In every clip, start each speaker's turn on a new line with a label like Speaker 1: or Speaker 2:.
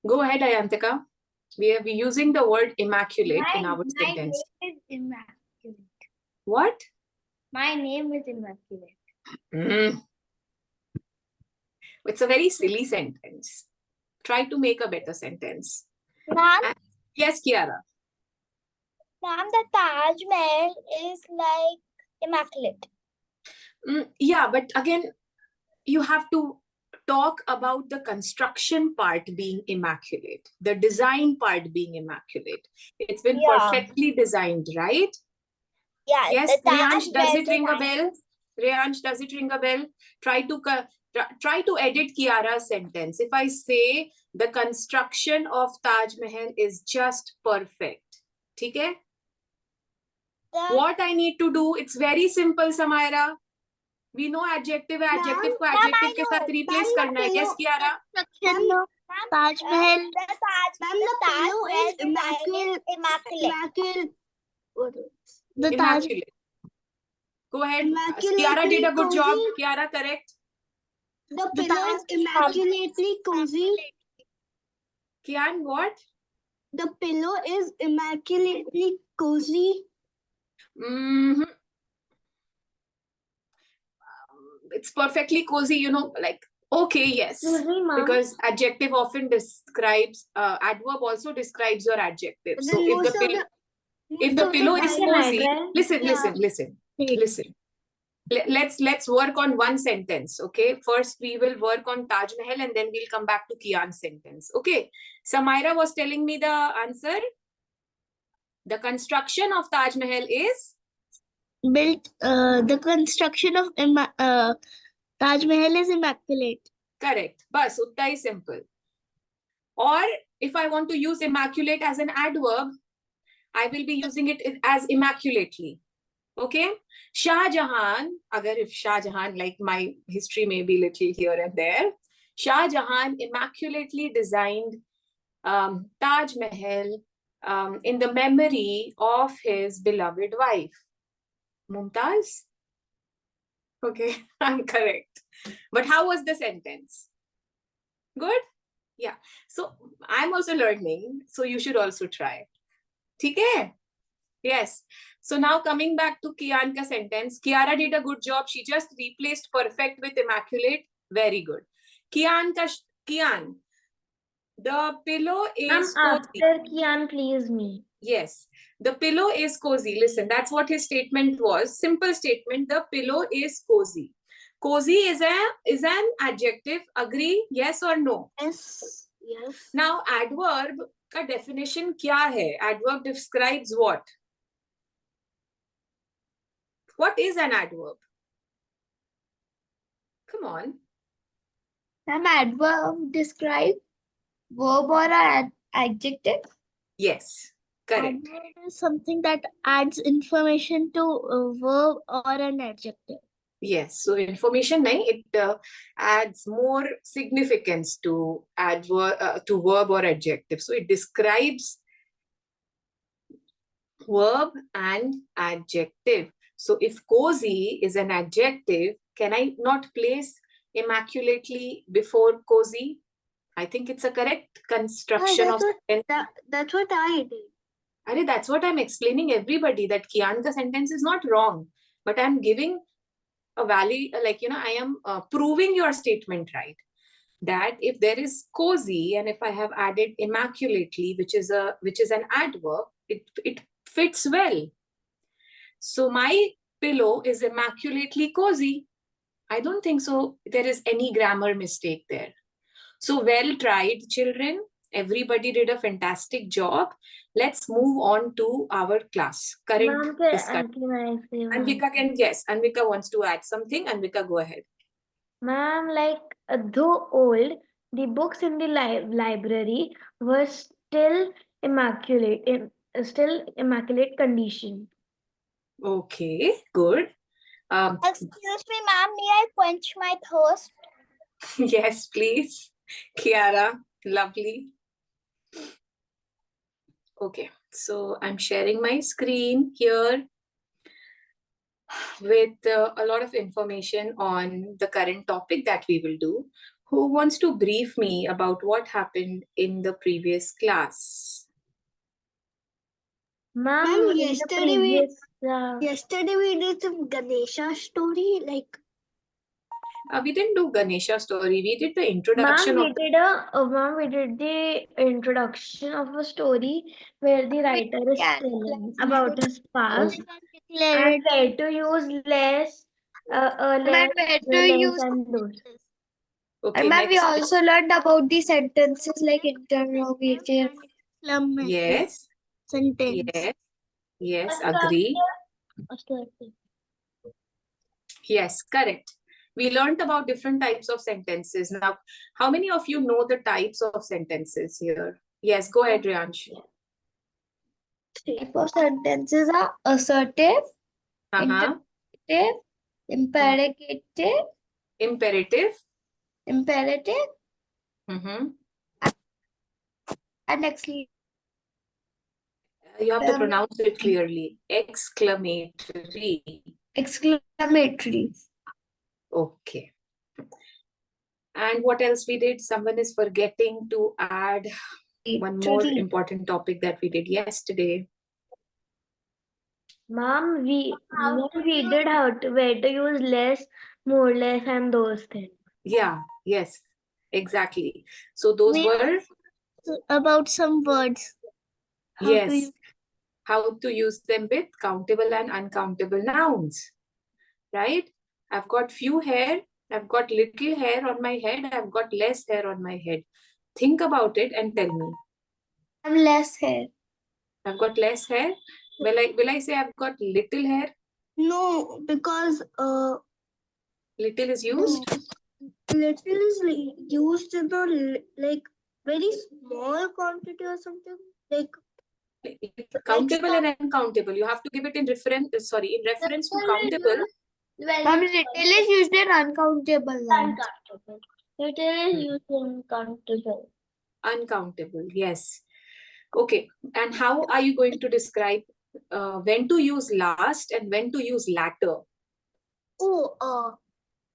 Speaker 1: Go ahead, Ayantika. We are using the word immaculate in our sentence.
Speaker 2: My name is immaculate.
Speaker 1: What?
Speaker 2: My name is immaculate.
Speaker 1: It's a very silly sentence. Try to make a better sentence.
Speaker 2: Ma'am,
Speaker 1: Yes, Kiara.
Speaker 2: ma'am, the Taj Mahal is like immaculate.
Speaker 1: Yeah, but again, you have to talk about the construction part being immaculate, the design part being immaculate. It's been perfectly designed, right?
Speaker 2: Yeah.
Speaker 1: Yes,
Speaker 2: the
Speaker 1: Riyansh, does
Speaker 2: Taj
Speaker 1: it ring a
Speaker 2: Mahal
Speaker 1: bell? Riyansh, does it ring a bell? Try to edit Kiara's sentence. If I say the construction of Taj Mahal is just perfect, okay? What I need to do, it's very simple, Samaira. We know adjective है, adjective को adjective के साथ replace करना है. Yes, Kiara?
Speaker 2: Taj Mahal. The Taj Mahal is immaculate. The Taj
Speaker 1: Immaculate. Go ahead. Kiara did a good job. Kiara, correct.
Speaker 2: The pillow is immaculately cozy.
Speaker 1: Kian, what?
Speaker 2: The pillow is immaculately cozy.
Speaker 1: It's perfectly cozy, you know, like, okay, yes. Because adjective often describes, adverb also describes your adjective. So if the pillow is cozy, listen. Let's work on one sentence, okay? First, we will work on Taj Mahal and then we'll come back to Kian's sentence, okay? Samaira was telling me the answer. The construction of Taj Mahal is?
Speaker 2: Built, the construction of Taj Mahal is immaculate.
Speaker 1: Correct. Bas, utta hi simple. Or if I want to use immaculate as an adverb, I will be using it as immaculately. Okay? Shah Jahan, if Shah Jahan, like my history may be little here and there, Shah Jahan immaculately designed Taj Mahal in the memory of his beloved wife, Mumtaz. Okay, I'm correct. But how was the sentence? Good? Yeah. So I'm also learning, so you should also try. Okay? Yes. So now coming back to Kian's sentence, Kiara did a good job. She just replaced perfect with immaculate. Very good. Kian, the pillow is cozy.
Speaker 2: After Kian, please me.
Speaker 1: Yes, the pillow is cozy. Listen, that's what his statement was. Simple statement. The pillow is cozy. Cozy is an adjective. Agree? Yes or no?
Speaker 2: Yes. Yes.
Speaker 1: Now, adverb का definition क्या है? Adverb describes what? What is an adverb? Come on.
Speaker 2: An adverb describe verb or an adjective.
Speaker 1: Yes, correct.
Speaker 2: Adverb is something that adds information to a verb or an adjective.
Speaker 1: Yes, so information, it adds more significance to adverb, to verb or adjective. So it describes verb and adjective. So if cozy is an adjective, can I not place immaculately before cozy? I think it's a correct construction of sentence.
Speaker 2: That's what I did.
Speaker 1: That's what I'm explaining everybody, that Kian's sentence is not wrong, but I'm giving a value, like, I am proving your statement right. That if there is cozy and if I have added immaculately, which is an adverb, it fits well. So my pillow is immaculately cozy. I don't think so there is any grammar mistake there. So well tried, children. Everybody did a fantastic job. Let's move on to our class. Current discussion. Anvika wants to add something. Anvika, go ahead.
Speaker 2: Ma'am, like though old, the books in the library were still immaculate condition.
Speaker 1: Okay, good.
Speaker 2: Excuse me, ma'am, may I quench my thirst?
Speaker 1: Yes, please. Kiara, lovely. Okay, so I'm sharing my screen here with a lot of information on the current topic that we will do. Who wants to brief me about what happened in the previous class?
Speaker 2: Ma'am,
Speaker 3: Ma'am,
Speaker 2: in the
Speaker 3: yesterday we did some Ganesha story. Like,
Speaker 1: We didn't do Ganesha story. We did the
Speaker 2: ma'am,
Speaker 1: introduction of
Speaker 2: we did the introduction of a story where the writer is
Speaker 3: can
Speaker 2: telling about his past
Speaker 3: declare
Speaker 2: and
Speaker 3: it.
Speaker 2: where to use less,
Speaker 3: Ma'am,
Speaker 2: less,
Speaker 3: where to
Speaker 2: less
Speaker 3: use
Speaker 2: and those.
Speaker 1: Okay,
Speaker 3: and ma'am, we
Speaker 1: next.
Speaker 3: also learned about the sentences like interrogative, exclamative
Speaker 1: Yes,
Speaker 3: sentence.
Speaker 1: yes, agree. Yes, correct. We learned about different types of sentences. Now, how many of you know the types of sentences here? Yes, go ahead, Riansh.
Speaker 3: Type of sentences are assertive,
Speaker 1: Uh-huh.
Speaker 3: interrogative, imperative,
Speaker 1: Imperative.
Speaker 3: imperative,
Speaker 1: Mm-hmm.
Speaker 3: and exclamatory.
Speaker 1: You have to pronounce it clearly. Exclamatory.
Speaker 3: Exclamatory.
Speaker 1: Okay. And what else we did? Someone is forgetting to add one more important topic that we did yesterday.
Speaker 2: Ma'am, we did where to use less, more, less, and those things.
Speaker 1: Yeah, yes, exactly. So those
Speaker 3: We
Speaker 1: were,
Speaker 3: about some words. How to
Speaker 1: yes,
Speaker 3: use.
Speaker 1: how to use them with countable and uncountable nouns, right? I've got few hair, I've got little hair on my head, I've got less hair on my head. Think about it and tell me.
Speaker 3: I have less hair.
Speaker 1: I've got less hair. Will I say I've got little hair?
Speaker 3: No, because
Speaker 1: Little is used.
Speaker 3: little is used in the like very small quantity or something. Like
Speaker 1: Countable and uncountable. You have to give it in reference. Sorry, in reference to countable.
Speaker 3: ma'am, little is used in uncountable nouns.
Speaker 2: Uncountable. Little is used in countable.
Speaker 1: Uncountable. Yes. Okay. And how are you going to describe when to use last and when to use latter?
Speaker 3: Oh,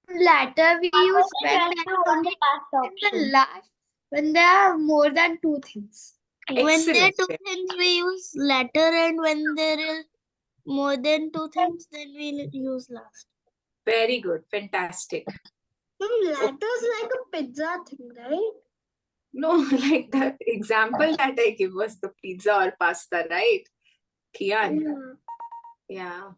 Speaker 3: latter we use when there are only in the last when there are more than two things. When there are
Speaker 1: Excellent.
Speaker 3: two things we use latter, and when there is more than two things then we use last.
Speaker 1: Very good. Fantastic.
Speaker 3: Latter is like a pizza thing, right?
Speaker 1: No, like the example that I give was the pizza or pasta, right? Kian. Yeah.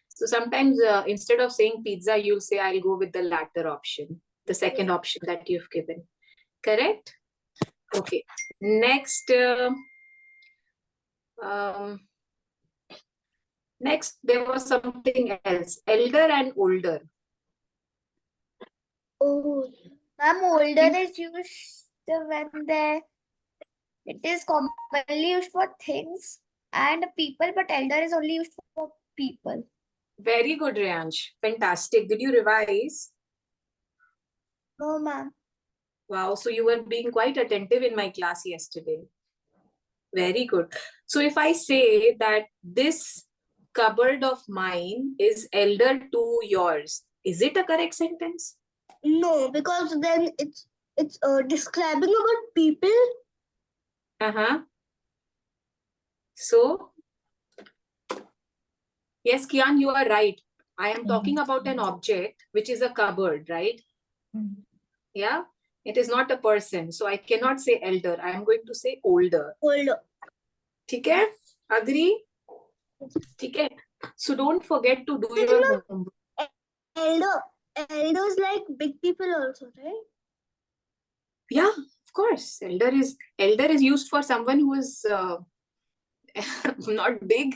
Speaker 1: So sometimes instead of saying pizza, you'll say, I'll go with the latter option, the second option that you've given. Correct? Okay. Next, next there was something else. Elder and older.
Speaker 3: Oh, ma'am, older is used when it is commonly used for things and people, but elder is only used for people.
Speaker 1: Very good, Riansh. Fantastic. Did you revise?
Speaker 3: No, ma'am.
Speaker 1: Wow. So you were being quite attentive in my class yesterday. Very good. So if I say that this cupboard of mine is elder to yours, is it a correct sentence?
Speaker 3: No, because then it's describing about people.
Speaker 1: Uh-huh. So, yes, Kian, you are right. I am talking about an object, which is a cupboard, right? Yeah. It is not a person. So I cannot say elder. I am going to say older.
Speaker 3: Older.
Speaker 1: Okay? Agree? Okay. So don't forget to do your homework.
Speaker 3: Elders like big people also, right?
Speaker 1: Yeah, of course. Elder is used for someone who is not big,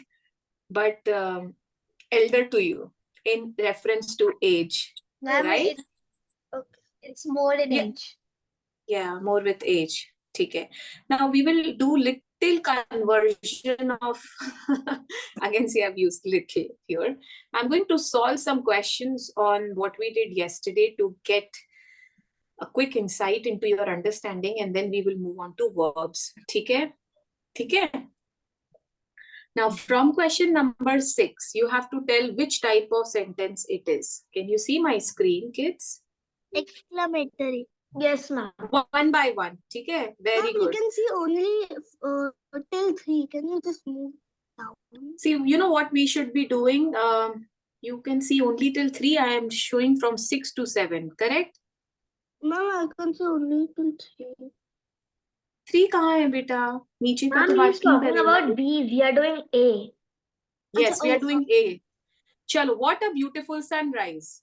Speaker 1: but elder to you in reference to age.
Speaker 3: Ma'am,
Speaker 1: right?
Speaker 3: it's more in
Speaker 1: Yeah.
Speaker 3: age.
Speaker 1: Yeah, more with age. Okay. Now we will do little conversion of, again, see, I've used little here. I'm going to solve some questions on what we did yesterday to get a quick insight into your understanding, and then we will move on to verbs. Okay? Okay? Now, from question number 6, you have to tell which type of sentence it is. Can you see my screen, kids?
Speaker 3: Exclamatory.
Speaker 2: Yes, ma'am.
Speaker 1: One by one. ठीक है? Very
Speaker 3: Ma'am, we
Speaker 1: good.
Speaker 3: can see only till 3. Can you just move down?
Speaker 1: See, you know what we should be doing? You can see only till 3. I am showing from 6 to 7. Correct?
Speaker 3: Ma'am, I can see only till 3.
Speaker 1: 3 कहाँ है बेटा? नीचे का
Speaker 2: Ma'am,
Speaker 1: तो
Speaker 2: he
Speaker 1: बात
Speaker 2: is
Speaker 1: नहीं
Speaker 2: talking
Speaker 1: करेगा.
Speaker 2: about B's. We are doing A.
Speaker 1: Yes, we are
Speaker 3: oh,
Speaker 1: doing A. Chalo, what a beautiful sunrise.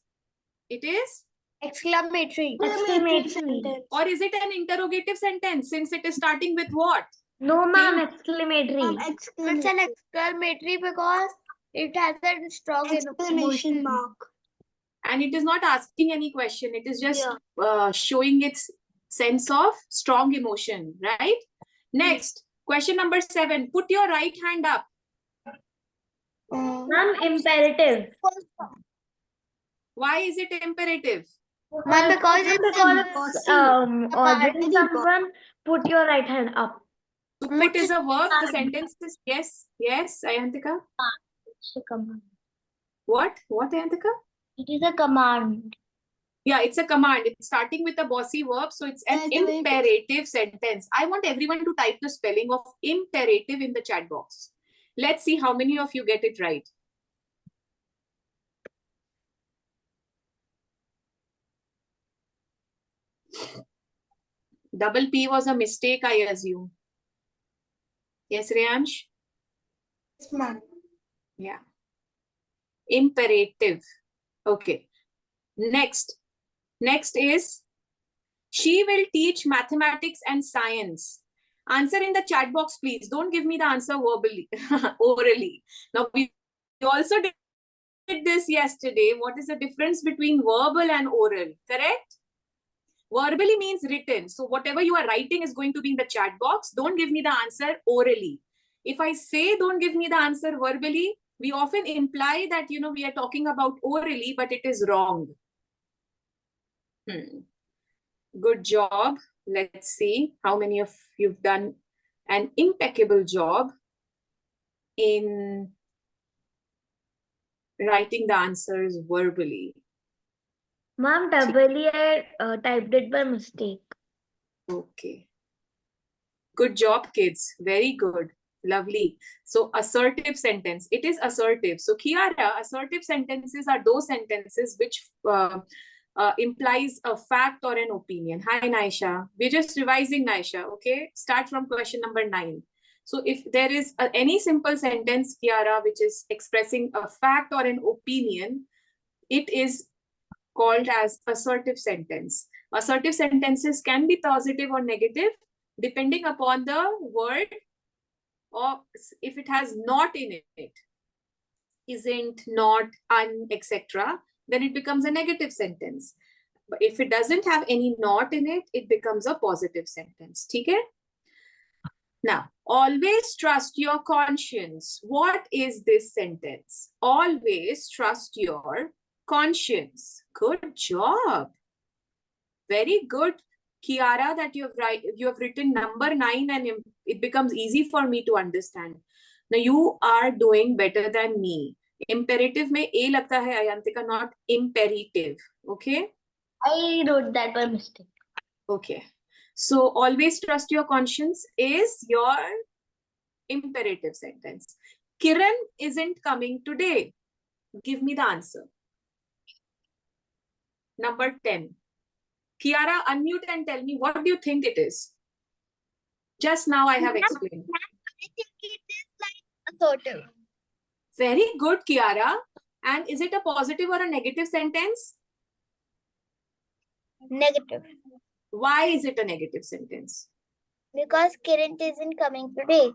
Speaker 1: It is?
Speaker 3: Exclamatory.
Speaker 2: Exclamatory.
Speaker 3: Sentence.
Speaker 1: Or is it an interrogative sentence since it is starting with what?
Speaker 2: No, ma'am.
Speaker 1: Think.
Speaker 2: Exclamatory.
Speaker 3: It's an exclamatory because it has a strong exclamation mark.
Speaker 1: And it is not asking any question. It is just showing its sense of strong emotion, right? Next, question number 7. Put your right hand up.
Speaker 2: Ma'am, imperative.
Speaker 1: Why is it imperative?
Speaker 3: Ma'am, because
Speaker 2: Because ordering someone, put your right hand up.
Speaker 1: To put is a verb. The sentence is yes. Yes, Ayantika.
Speaker 2: It's a command.
Speaker 1: What? What, Ayantika?
Speaker 2: It is a command.
Speaker 1: Yeah, it's a command. It's starting with a bossy verb. So it's an imperative sentence. I want everyone to type the spelling of imperative in the chat box. Let's see how many of you get it right. Double P was a mistake, I assume. Yes, Riyansh?
Speaker 3: Yes, ma'am.
Speaker 1: Yeah. Imperative. Okay. Next is, she will teach mathematics and science. Answer in the chat box, please. Don't give me the answer verbally, orally. Now, we also did this yesterday. What is the difference between verbal and oral? Correct? Verbally means written. So whatever you are writing is going to be in the chat box. Don't give me the answer orally. If I say don't give me the answer verbally, we often imply that, we are talking about orally, but it is wrong. Good job. Let's see how many of you've done an impeccable job in writing the answers verbally.
Speaker 2: Ma'am, doubly I typed it by mistake.
Speaker 1: Okay. Good job, kids. Very good. Lovely. So assertive sentence. It is assertive. So Kiara, assertive sentences are those sentences which implies a fact or an opinion. Hi, Naisha. We're just revising, Naisha. Okay. Start from question number 9. So if there is any simple sentence, Kiara, which is expressing a fact or an opinion, it is called as assertive sentence. Assertive sentences can be positive or negative depending upon the word, or if it has not in it, isn't, not, etc., then it becomes a negative sentence. But if it doesn't have any not in it, it becomes a positive sentence. Okay? Now, always trust your conscience. What is this sentence? Always trust your conscience. Good job. Very good, Kiara, that you have written number 9 and it becomes easy for me to understand. Now you are doing better than me. Imperative में A लगता है Ayantika, not imperative. Okay?
Speaker 2: I wrote that by mistake.
Speaker 1: Okay. So always trust your conscience is your imperative sentence. Kiran isn't coming today. Give me the answer. Number 10. Kiara, unmute and tell me, what do you think it is? Just now I have explained.
Speaker 3: I think it is like assertive.
Speaker 1: Very good, Kiara. And is it a positive or a negative sentence?
Speaker 3: Negative.
Speaker 1: Why is it a negative sentence?
Speaker 3: Because Kiran isn't coming today.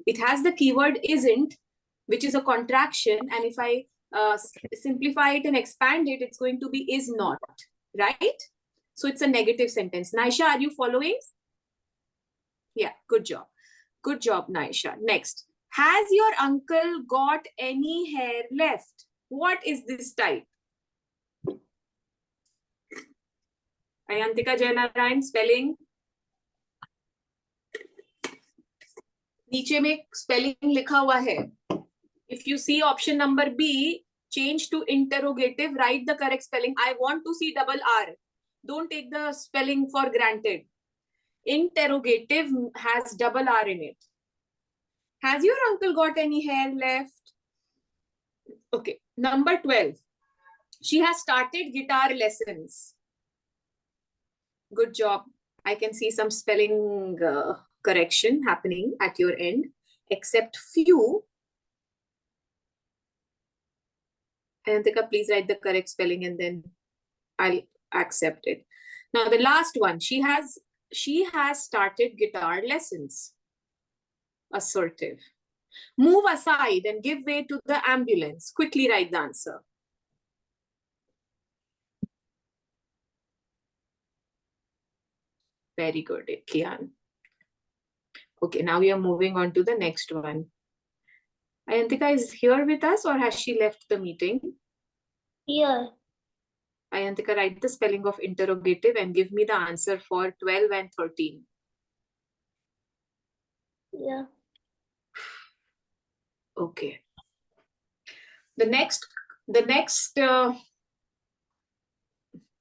Speaker 1: It has the keyword isn't, which is a contraction. And if I simplify it and expand it, it's going to be is not, right? So it's a negative sentence. Naisha, are you following? Yeah, good job. Good job, Naisha. Next. Has your uncle got any hair left? What is this type? Ayantika Jainarayan, spelling. नीचे में spelling लिखा हुआ है. If you see option number B, Change to interrogative. Write the correct spelling. I want to see double R. Don't take the spelling for granted. Interrogative has double R in it. Has your uncle got any hair left? Okay. Number 12. She has started guitar lessons. Good job. I can see some spelling correction happening at your end, except few. Antika, please write the correct spelling and then I'll accept it. Now the last one, she has started guitar lessons. Assertive. Move aside and give way to the ambulance. Quickly write the answer. Very good, Kian. Okay, now we are moving on to the next one. Ayantika is here with us or has she left the meeting?
Speaker 2: Here.
Speaker 1: Ayantika, write the spelling of interrogative and give me the answer for 12 and 13.
Speaker 2: Yeah.
Speaker 1: Okay. The next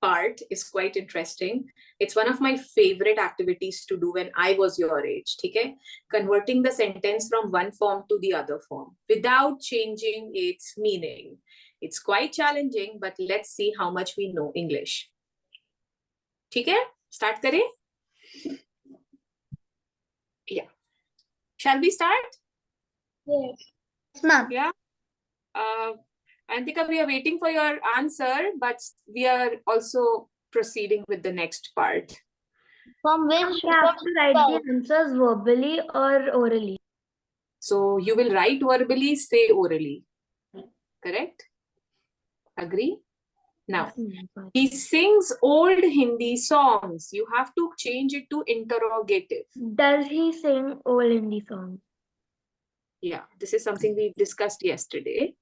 Speaker 1: part is quite interesting. It's one of my favorite activities to do when I was your age. Okay? Converting the sentence from one form to the other form without changing its meaning. It's quite challenging, but let's see how much we know English. Okay? Start kare? Yeah. Shall we start?
Speaker 2: Yes.
Speaker 3: Ma'am.
Speaker 1: Yeah. Antika, we are waiting for your answer, but we are also proceeding with the next part.
Speaker 2: From which you have to write the answers verbally or orally.
Speaker 1: So you will write verbally, say orally. Correct? Agree? Now, he sings old Hindi songs. You have to change it to interrogative.
Speaker 2: Does he sing old Hindi songs?
Speaker 1: Yeah, this is something we discussed yesterday.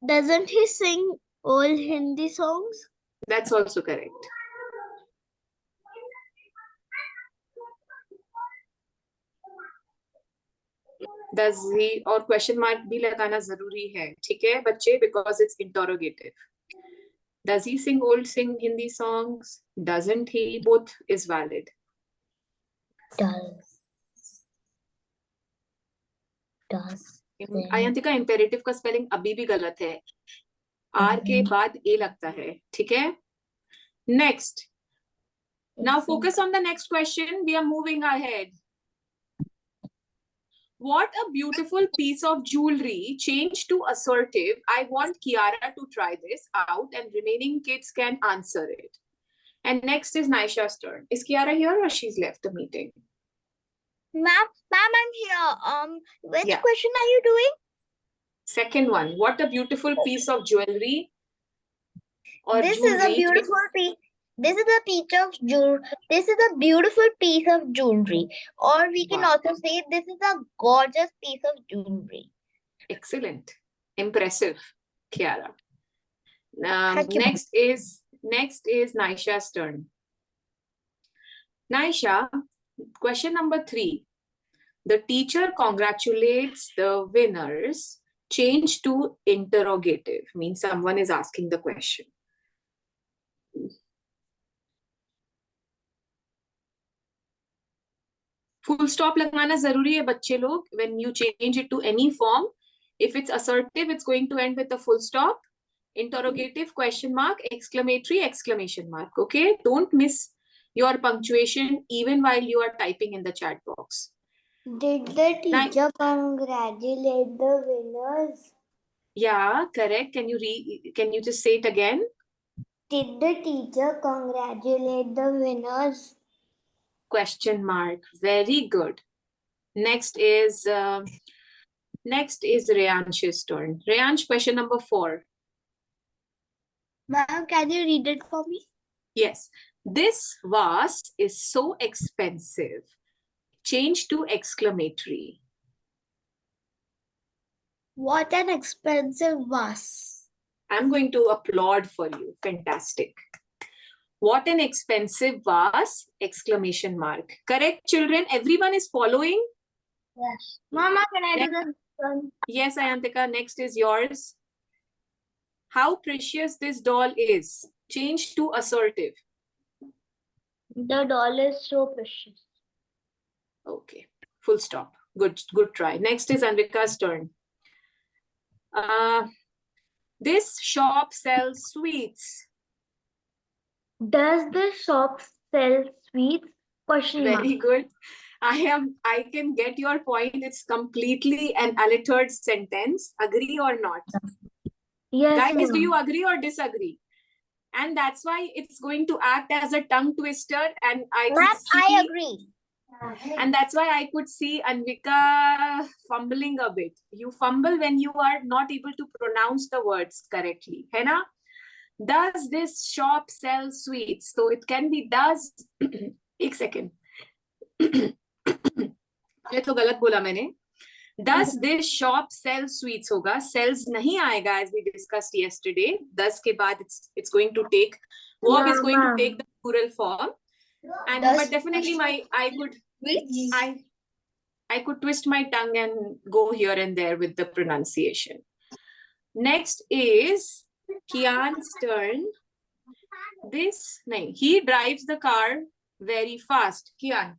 Speaker 3: Doesn't he sing all Hindi songs?
Speaker 1: That's also correct. Does he or question mark भी लगाना जरूरी है, ठीक है बच्चे, because it's interrogative. Does he sing Hindi songs? Doesn't he? Both is valid.
Speaker 3: Does.
Speaker 1: Ayantika, imperative का spelling अभी भी गलत है. R के बाद A लगता है, ठीक है? Next. Now focus on the next question. We are moving ahead. What a beautiful piece of jewelry. Change to assertive. I want Kiara to try this out and remaining kids can answer it. And next is Naisha's turn. Is Kiara here or she's left the meeting?
Speaker 3: Ma'am, I'm here. Which
Speaker 1: Yeah.
Speaker 3: question are you doing?
Speaker 1: Second one. What a beautiful piece of jewelry. Or
Speaker 3: This
Speaker 1: jewelry.
Speaker 3: is a beautiful piece. This is a piece of jewelry. This is a beautiful piece of jewelry. Or we can
Speaker 1: Wow.
Speaker 3: also say this is a gorgeous piece of jewelry.
Speaker 1: Excellent. Impressive, Kiara.
Speaker 3: Thank you.
Speaker 1: Next is Naisha's turn. Naisha, question number 3. The teacher congratulates the winners. Change to interrogative. Means someone is asking the question. Full stop लगाना जरूरी है बच्चे लोग. When you change it to any form, if it's assertive, it's going to end with a full stop. Interrogative, question mark, exclamatory, exclamation mark. Okay, don't miss your punctuation even while you are typing in the chat box.
Speaker 3: Did the teacher congratulate the winners?
Speaker 1: Yeah, correct. Can you just say it again?
Speaker 3: Did the teacher congratulate the winners?
Speaker 1: Question mark. Very good. Next is Reyansh's turn. Reyansh, question number 4.
Speaker 3: Ma'am, can you read it for me?
Speaker 1: Yes. This vase is so expensive. Change to exclamatory.
Speaker 3: What an expensive vase.
Speaker 1: I'm going to applaud for you. Fantastic. What an expensive vase! Exclamation mark. Correct, children? Everyone is following?
Speaker 3: Yes. Mama, can I do this one?
Speaker 1: Yes, Ayantika. Next is yours. How precious this doll is. Change to assertive.
Speaker 2: The doll is so precious.
Speaker 1: Okay, full stop. Good try. Next is Anvika's turn. This shop sells sweets.
Speaker 2: Does the shop sell sweets? Question mark.
Speaker 1: Very good. I can get your point. It's completely an altered sentence. Agree or not?
Speaker 2: Yes,
Speaker 1: Guys, do
Speaker 2: ma'am.
Speaker 1: you agree or disagree? And that's why it's going to act as a tongue twister. And I could
Speaker 3: Ma'am,
Speaker 1: see,
Speaker 3: I agree.
Speaker 1: and that's why I could see Anvika fumbling a bit. You fumble when you are not able to pronounce the words correctly. है ना? Does this shop sell sweets? So it can be does. एक second. ये तो गलत बोला मैंने. Does this shop sell sweets? होगा. Sells नहीं आएगा, as we discussed yesterday. Does के बाद it's going to take, verb is going to take the plural form. And but definitely I could twist my tongue and go here and there with the pronunciation. Next is Kian's turn. He drives the car very fast. Kian.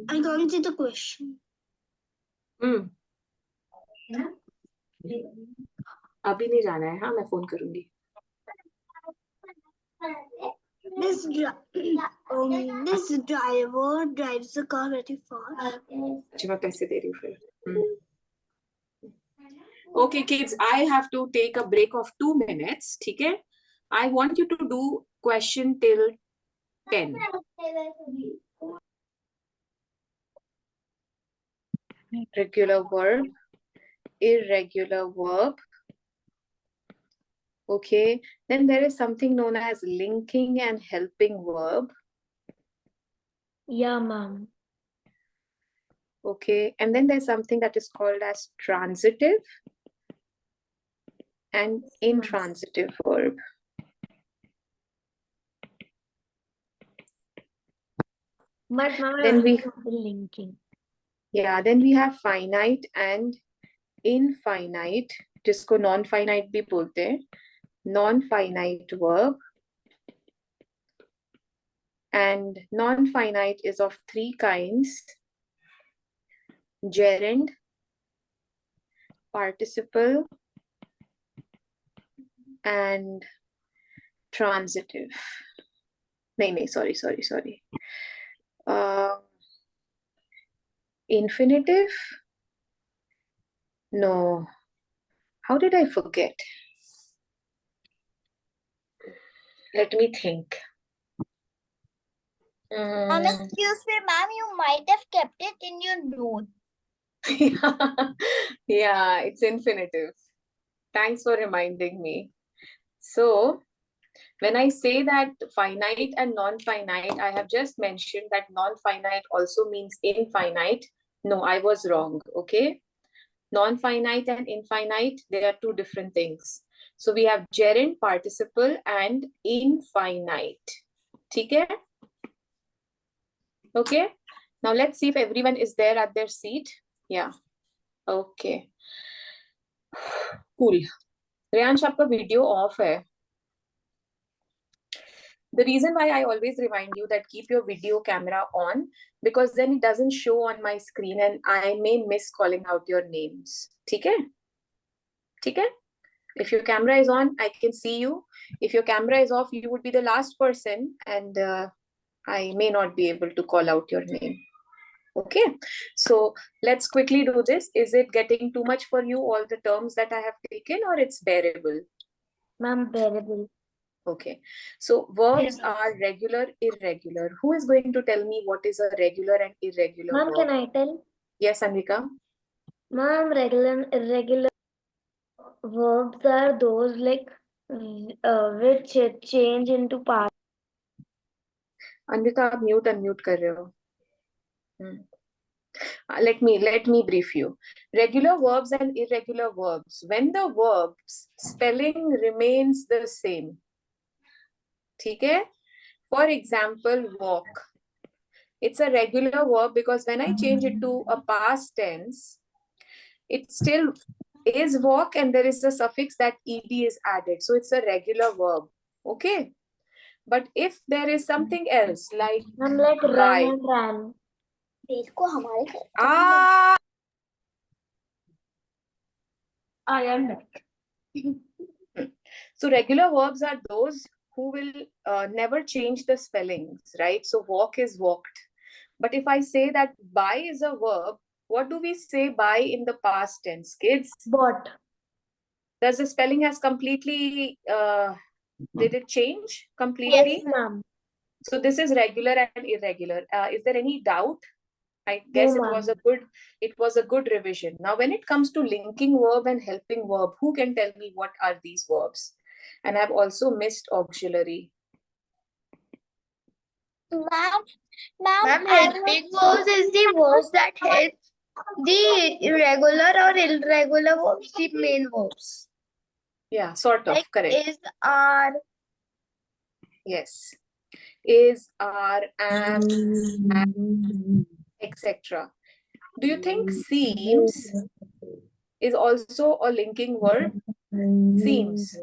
Speaker 3: I don't see the question.
Speaker 1: अभी नहीं जाना है. हाँ, मैं phone करूंगी.
Speaker 3: This driver drives the car very fast.
Speaker 1: अच्छा, मैं पैसे दे रही हूँ फिर. Okay, kids, I have to take a break of 2 minutes. ठीक है? I want you to do question till 10. Regular verb, irregular verb. Okay, then there is something known as linking and helping verb.
Speaker 2: Yeah, ma'am.
Speaker 1: Okay, and then there's something that is called as transitive and intransitive verb.
Speaker 2: But ma'am,
Speaker 1: Then we
Speaker 2: the linking.
Speaker 1: Yeah, then we have finite and infinite, जिसको non-finite भी बोलते हैं. Non-finite verb. And non-finite is of 3 kinds: gerund, participle, and transitive. Sorry. Infinitive? No. How did I forget? Let me think.
Speaker 3: Excuse me, ma'am, you might have kept it in your note.
Speaker 1: Yeah, it's infinitive. Thanks for reminding me. So, when I say that finite and non-finite, I have just mentioned that non-finite also means infinite. No, I was wrong, okay? Non-finite and infinite, they are 2 different things. So we have gerund, participle, and infinite. Okay? Okay? Now let's see if everyone is there at their seat. Yeah. Okay. Cool. Reyansh, आपका video off है. The reason why I always remind you that keep your video camera on, because then it doesn't show on my screen and I may miss calling out your names. Okay? Okay? If your camera is on, I can see you. If your camera is off, you would be the last person and I may not be able to call out your name. Okay? So let's quickly do this. Is it getting too much for you, all the terms that I have taken, or it's bearable?
Speaker 2: Ma'am, bearable.
Speaker 1: Okay, so verbs are regular, irregular. Who is going to tell me what is a regular and irregular
Speaker 2: Ma'am,
Speaker 1: verb?
Speaker 2: can I tell?
Speaker 1: Yes, Anvika.
Speaker 2: Ma'am, regular and irregular verbs are those like which change into past.
Speaker 1: Anvika, आप mute unmute कर रहे हो. Let me brief you. Regular verbs and irregular verbs. When the verb's spelling remains the same. Okay? For example, walk. It's a regular verb because when I change it to a past tense, it still is walk and there is a suffix that ed is added. So it's a regular verb. Okay. But if there is something else like
Speaker 2: I'm like run
Speaker 1: buy.
Speaker 2: and ran.
Speaker 3: देखो हमारे घर
Speaker 1: Ah, I am back. So regular verbs are those who will never change the spellings, right? So walk is walked. But if I say that buy is a verb, what do we say buy in the past tense, kids?
Speaker 2: Bought.
Speaker 1: Does the spelling has completely, did it change completely?
Speaker 2: Yes, ma'am.
Speaker 1: So this is regular and irregular. Is there any doubt? I guess
Speaker 2: No,
Speaker 1: it was a good revision. Now, when it comes to linking verb and helping verb, who can tell me what are these verbs? And I've also missed auxiliary.
Speaker 3: Ma'am,
Speaker 2: helping verbs is the verbs that help the irregular or irregular verbs, the main verbs.
Speaker 1: Yeah, sort of,
Speaker 2: Like
Speaker 1: correct.
Speaker 2: is, are.
Speaker 1: Yes. Is, are, am, etc. Do you think seems is also a linking verb? Seems.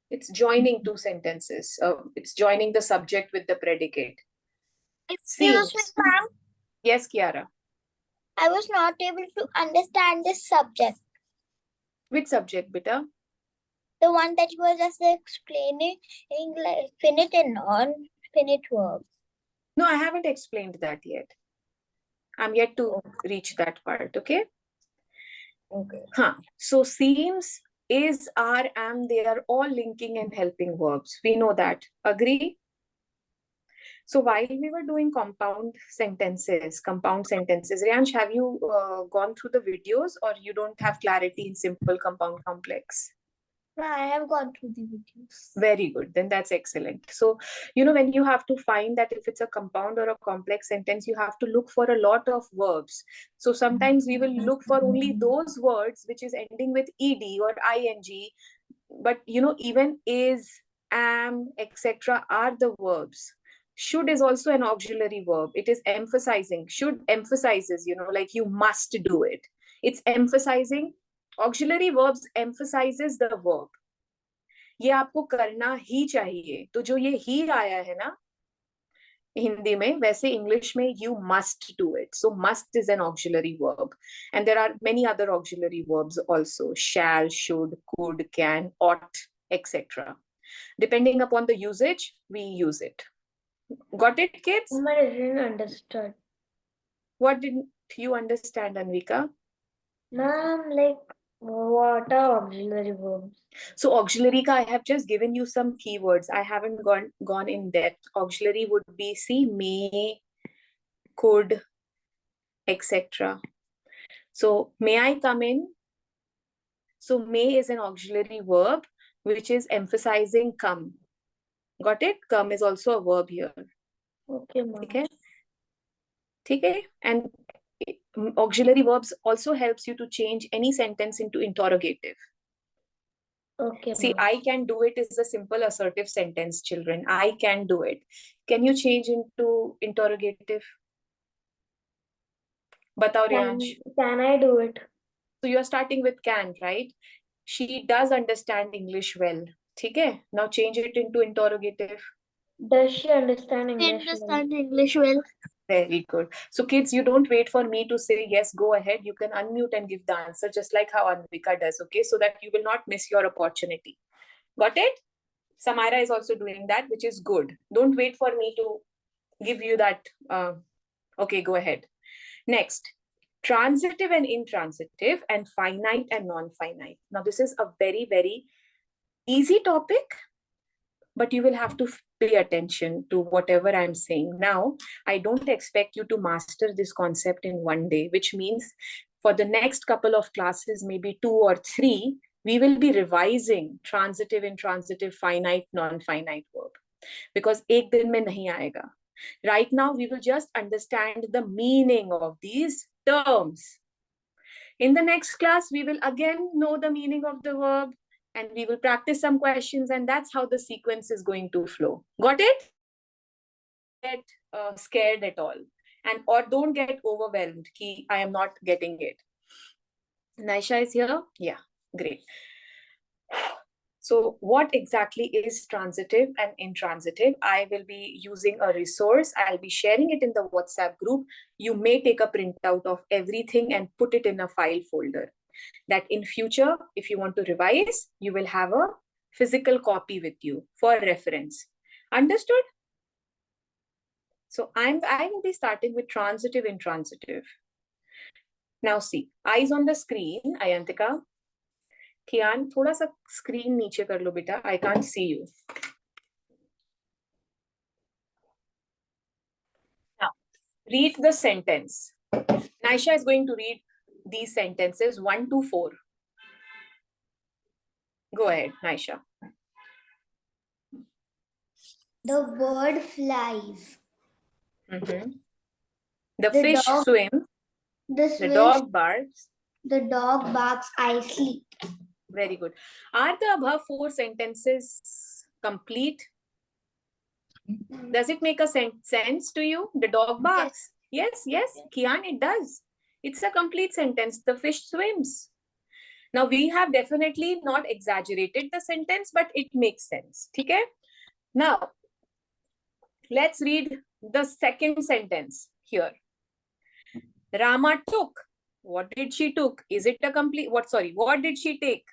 Speaker 1: It's joining two sentences. It's joining the subject with the predicate.
Speaker 3: excuse me,
Speaker 1: Seems.
Speaker 3: ma'am.
Speaker 1: Yes, Kiara.
Speaker 3: I was not able to understand this subject.
Speaker 1: Which subject, beta?
Speaker 3: The one that you were just explaining, like finite and non-finite verbs.
Speaker 1: No, I haven't explained that yet. I'm yet to reach that part, okay?
Speaker 2: Okay.
Speaker 1: So seems, is, are, am, they are all linking and helping verbs. We know that. Agree? So while we were doing compound sentences, Riansh, have you gone through the videos or you don't have clarity in simple, compound, complex?
Speaker 3: I have gone through the videos.
Speaker 1: Very good. Then that's excellent. So, when you have to find that if it's a compound or a complex sentence, you have to look for a lot of verbs. So sometimes we will look for only those words which is ending with ed or ing. But, even is, am, etc. are the verbs. Should is also an auxiliary verb. It is emphasizing. Should emphasizes, like you must do it. It's emphasizing. Auxiliary verbs emphasizes the verb. ये आपको करना ही चाहिए. तो जो ये ही आया है ना हिंदी में, वैसे इंग्लिश में you must do it. So must is an auxiliary verb. And there are many other auxiliary verbs also. Shall, should, could, can, ought, etc. Depending upon the usage, we use it. Got it, kids?
Speaker 2: I didn't understand.
Speaker 1: What didn't you understand, Anvika?
Speaker 2: Ma'am, like what are auxiliary verbs?
Speaker 1: So auxiliary ka, I have just given you some keywords. I haven't gone in depth. Auxiliary would be see, may, could, etc. So may I come in? So may is an auxiliary verb which is emphasizing come. Got it? Come is also a verb here.
Speaker 2: Okay, ma'am.
Speaker 1: Okay. Okay. And auxiliary verbs also helps you to change any sentence into interrogative.
Speaker 2: Okay,
Speaker 1: See,
Speaker 2: ma'am.
Speaker 1: I can do it is a simple assertive sentence, children. I can do it. Can you change into interrogative? Batao, Riyansh.
Speaker 2: Can I do it?
Speaker 1: So you're starting with can, right? She does understand English well. Okay. Now change it into interrogative.
Speaker 2: Does she understand English?
Speaker 3: Understand English well.
Speaker 1: Very good. So kids, you don't wait for me to say, yes, go ahead. You can unmute and give the answer just like how Anvika does, okay? So that you will not miss your opportunity. Got it? Samira is also doing that, which is good. Don't wait for me to give you that. Okay, go ahead. Next, transitive and intransitive and finite and non-finite. Now, this is a very, very easy topic, but you will have to pay attention to whatever I'm saying. Now, I don't expect you to master this concept in one day, which means for the next couple of classes, maybe 2 or 3, we will be revising transitive, intransitive, finite, non-finite verb. Because ek din mein nahi aayega. Right now, we will just understand the meaning of these terms. In the next class, we will again know the meaning of the verb and we will practice some questions, and that's how the sequence is going to flow. Got it? Get scared at all, or don't get overwhelmed. I am not getting it. Naisha is here? Yeah, great. So what exactly is transitive and intransitive? I will be using a resource. I'll be sharing it in the WhatsApp group. You may take a printout of everything and put it in a file folder. That in future, if you want to revise, you will have a physical copy with you for reference. Understood? So I will be starting with transitive, intransitive. Now see, eyes on the screen, Ayantika. Kian, थोड़ा सा screen नीचे कर लो बेटा. I can't see you. Now, read the sentence. Naisha is going to read these sentences 1 to 4. Go ahead, Naisha.
Speaker 3: The bird flies.
Speaker 1: The
Speaker 3: The
Speaker 1: fish
Speaker 3: dog-
Speaker 1: swims. The dog barks.
Speaker 3: The dog barks. I sleep.
Speaker 1: Very good. Are the above 4 sentences complete? Does it make a sense to you? The dog barks. Yes, Kian, it does. It's a complete sentence. The fish swims. Now, we have definitely not exaggerated the sentence, but it makes sense. Okay? Now, let's read the second sentence here. Rama took. What did she took? Is it a complete? What did she take?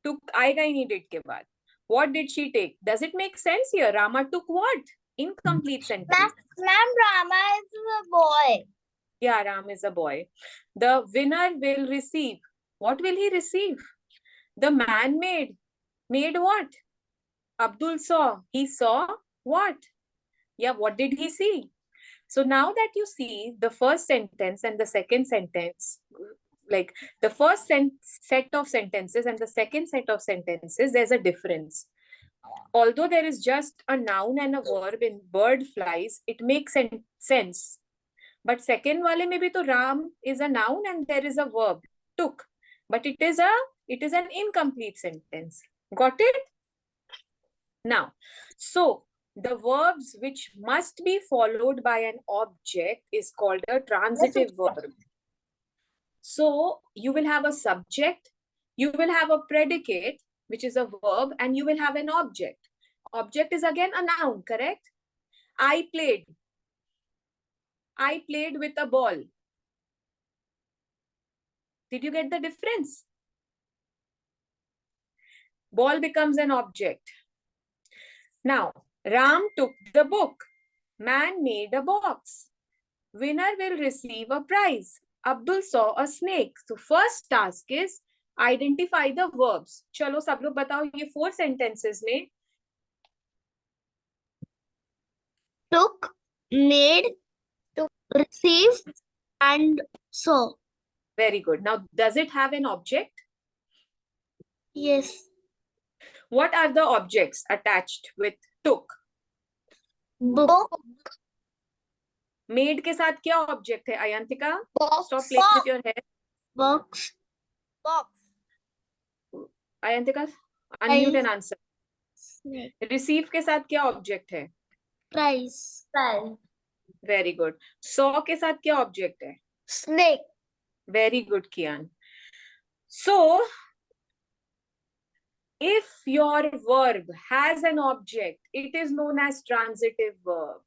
Speaker 1: Took आएगा ही नहीं did के बाद. What did she take? Does it make sense here? Rama took what? Incomplete sentence.
Speaker 3: Ma'am, Rama is a boy.
Speaker 1: Yeah, Ram is a boy. The winner will receive. What will he receive? The man made. Made what? Abdul saw. He saw what? Yeah, what did he see? So now that you see the first sentence and the second sentence, like the first set of sentences and the second set of sentences, there's a difference. Although there is just a noun and a verb in bird flies, it makes sense. But second wale mein bhi to Ram is a noun and there is a verb, took. But it is an incomplete sentence. Got it? Now, so the verbs which must be followed by an object is called a transitive verb. So you will have a subject, you will have a predicate, which is a verb, and you will have an object. Object is again a noun, correct? I played with a ball. Did you get the difference? Ball becomes an object. Now, Ram took the book. Man made a box. Winner will receive a prize. Abdul saw a snake. So first task is identify the verbs. चलो सब लोग बताओ ये 4 sentences में.
Speaker 2: Took, made, received, and saw.
Speaker 1: Very good. Now, does it have an object?
Speaker 2: Yes.
Speaker 1: What are the objects attached with took?
Speaker 2: Book.
Speaker 1: Made के साथ क्या object है Ayantika?
Speaker 2: Box.
Speaker 1: Stop playing with your hair.
Speaker 2: Box.
Speaker 1: Ayantika, unmute and answer.
Speaker 2: Snake.
Speaker 1: Receive के साथ क्या object है?
Speaker 2: Prize.
Speaker 1: Very good. Saw के साथ क्या object है?
Speaker 2: Snake.
Speaker 1: Very good, Kian. So, if your verb has an object, it is known as transitive verb.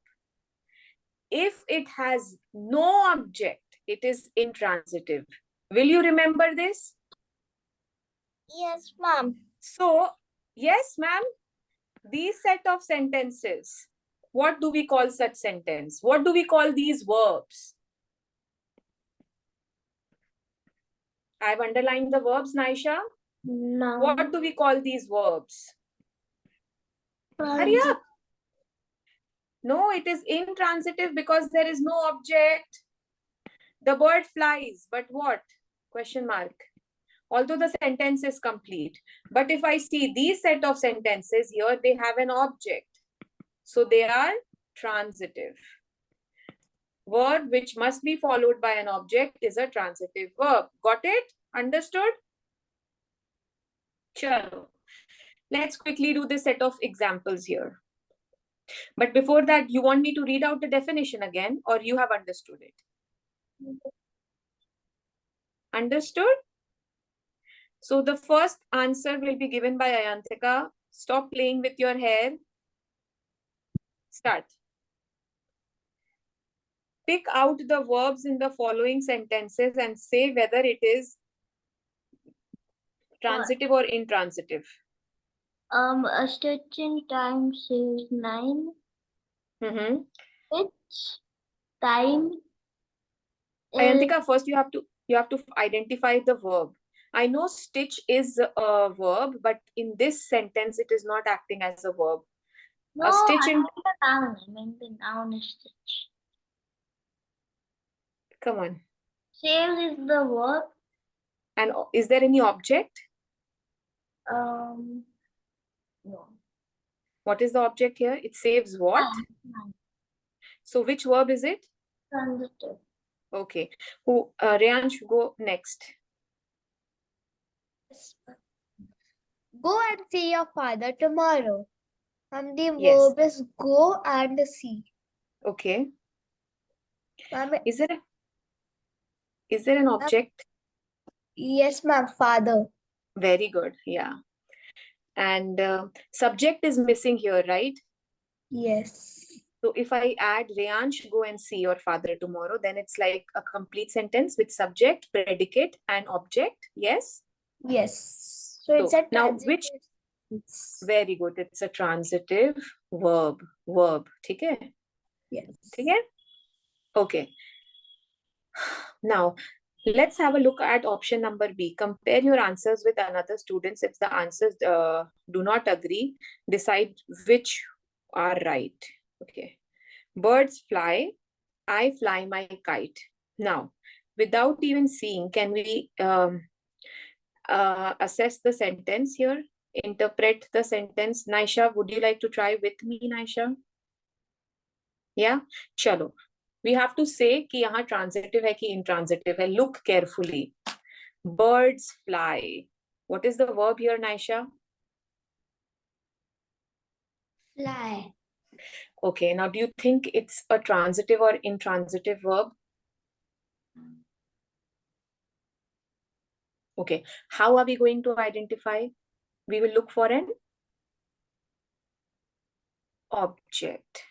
Speaker 1: If it has no object, it is intransitive. Will you remember this?
Speaker 3: Yes, ma'am.
Speaker 1: So, yes, ma'am, these set of sentences, what do we call such sentence? What do we call these verbs? I've underlined the verbs, Naisha.
Speaker 2: No.
Speaker 1: What do we call these verbs? Hurry up. No, it is intransitive because there is no object. The bird flies, but what? Question mark. Although the sentence is complete. But if I see these set of sentences here, they have an object. So they are transitive. Verb which must be followed by an object is a transitive verb. Got it? Understood? Chalo. Let's quickly do this set of examples here. But before that, you want me to read out the definition again, or you have understood it? Understood? So the first answer will be given by Ayantika. Stop playing with your hair. Start. Pick out the verbs in the following sentences and say whether it is transitive or intransitive.
Speaker 3: A stitch in time says 9.
Speaker 1: Mm-hmm.
Speaker 3: Stitch time is
Speaker 1: Ayantika, first you have to identify the verb. I know stitch is a verb, but in this sentence it is not acting as a verb.
Speaker 3: no.
Speaker 1: A stitch
Speaker 3: I
Speaker 1: in,
Speaker 3: meant the noun. I meant the noun is stitch.
Speaker 1: come on.
Speaker 3: Saves is the verb.
Speaker 1: And is there any object?
Speaker 3: No.
Speaker 1: What is the object here? It saves what?
Speaker 3: Nine.
Speaker 1: So which verb is it?
Speaker 3: Transitive.
Speaker 1: Okay. Who? Reansh, go next.
Speaker 2: Go and see your father tomorrow. The
Speaker 1: Yes.
Speaker 2: verb is go and see.
Speaker 1: Okay.
Speaker 2: Ma'am,
Speaker 1: Is there an object?
Speaker 2: yes, ma'am, father.
Speaker 1: Very good. Yeah. And subject is missing here, right?
Speaker 2: Yes.
Speaker 1: So if I add Reansh, go and see your father tomorrow, then it's like a complete sentence with subject, predicate, and object. Yes.
Speaker 2: Yes. So it's
Speaker 1: So
Speaker 2: a
Speaker 1: now
Speaker 2: transitive.
Speaker 1: which? Very good. It's a transitive verb. ठीक है?
Speaker 2: Yes.
Speaker 1: ठीक है? Okay. Now, let's have a look at option number B. Compare your answers with another students. If the answers do not agree, decide which are right. Okay. Birds fly. I fly my kite. Now, without even seeing, can we assess the sentence here? Interpret the sentence. Naisha, would you like to try with me, Naisha? Yeah? Chalo. We have to say कि यहाँ transitive है कि intransitive है. Look carefully. Birds fly. What is the verb here, Naisha?
Speaker 3: Fly.
Speaker 1: Okay, now do you think it's a transitive or intransitive verb? Okay, how are we going to identify? We will look for an object.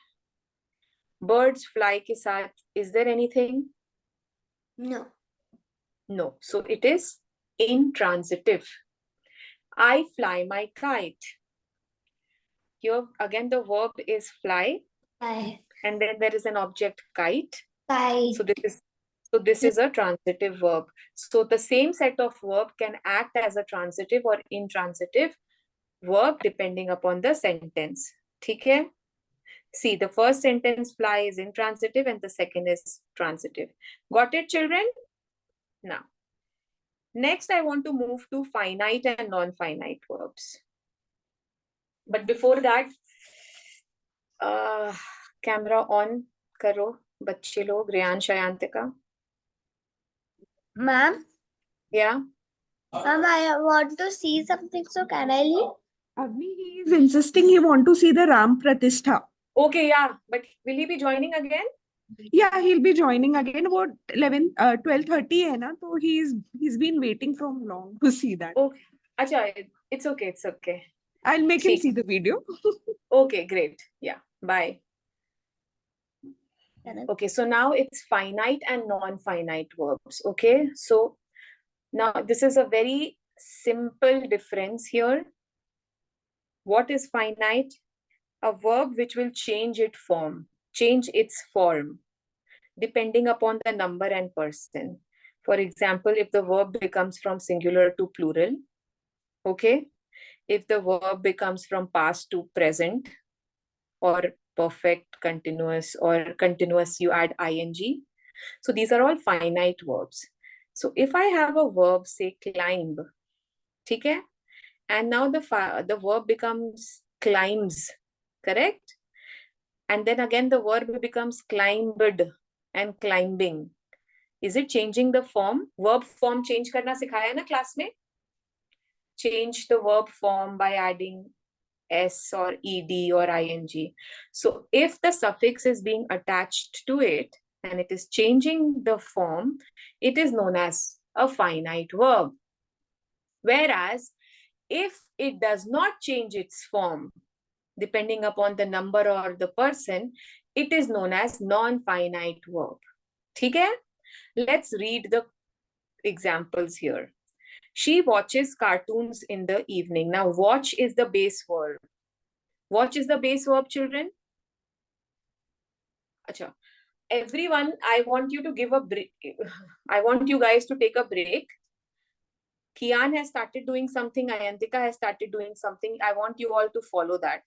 Speaker 1: Birds fly के साथ, is there anything?
Speaker 3: No.
Speaker 1: No, so it is intransitive. I fly my kite. Here again the verb is fly,
Speaker 3: Fly.
Speaker 1: and then there is an object kite.
Speaker 3: Kite.
Speaker 1: So this is a transitive verb. So the same set of verb can act as a transitive or intransitive verb depending upon the sentence. ठीक है? See, the first sentence fly is intransitive and the second is transitive. Got it, children? Now, next I want to move to finite and non-finite verbs. But before that, camera on karo, bachche log, Reansh, Ayantika.
Speaker 2: Ma'am,
Speaker 1: Yeah.
Speaker 2: ma'am, I want to see something, so can I leave?
Speaker 4: Agni, he is insisting he want to see the Ram Pratishtha.
Speaker 1: Okay, yeah. But will he be joining again?
Speaker 4: Yeah, he'll be joining again about 12:30 hai na, so he's been waiting from long to see that.
Speaker 1: Okay. Acha, it's okay, it's okay.
Speaker 4: I'll make him
Speaker 1: Theek.
Speaker 4: see the video.
Speaker 1: Okay, great. Yeah, bye. Okay, so now it's finite and non-finite verbs. Okay, so now this is a very simple difference here. What is finite? A verb which will change its form, depending upon the number and person. For example, if the verb becomes from singular to plural, okay? If the verb becomes from past to present, or perfect, continuous, or continuous, you add ing. So these are all finite verbs. So if I have a verb, say climb, okay? And now the verb becomes climbs, correct? And then again the verb becomes climbed and climbing. Is it changing the form? Verb form change karna sikhaya na class mein? Change the verb form by adding s or ed or ing. So if the suffix is being attached to it and it is changing the form, it is known as a finite verb. Whereas if it does not change its form, depending upon the number or the person, it is known as non-finite verb. Okay? Let's read the examples here. She watches cartoons in the evening. Now, watch is the base verb. Watch is the base verb, children. Acha. Everyone, I want you to give a break. I want you guys to take a break. Kian has started doing something. Ayantika has started doing something. I want you all to follow that.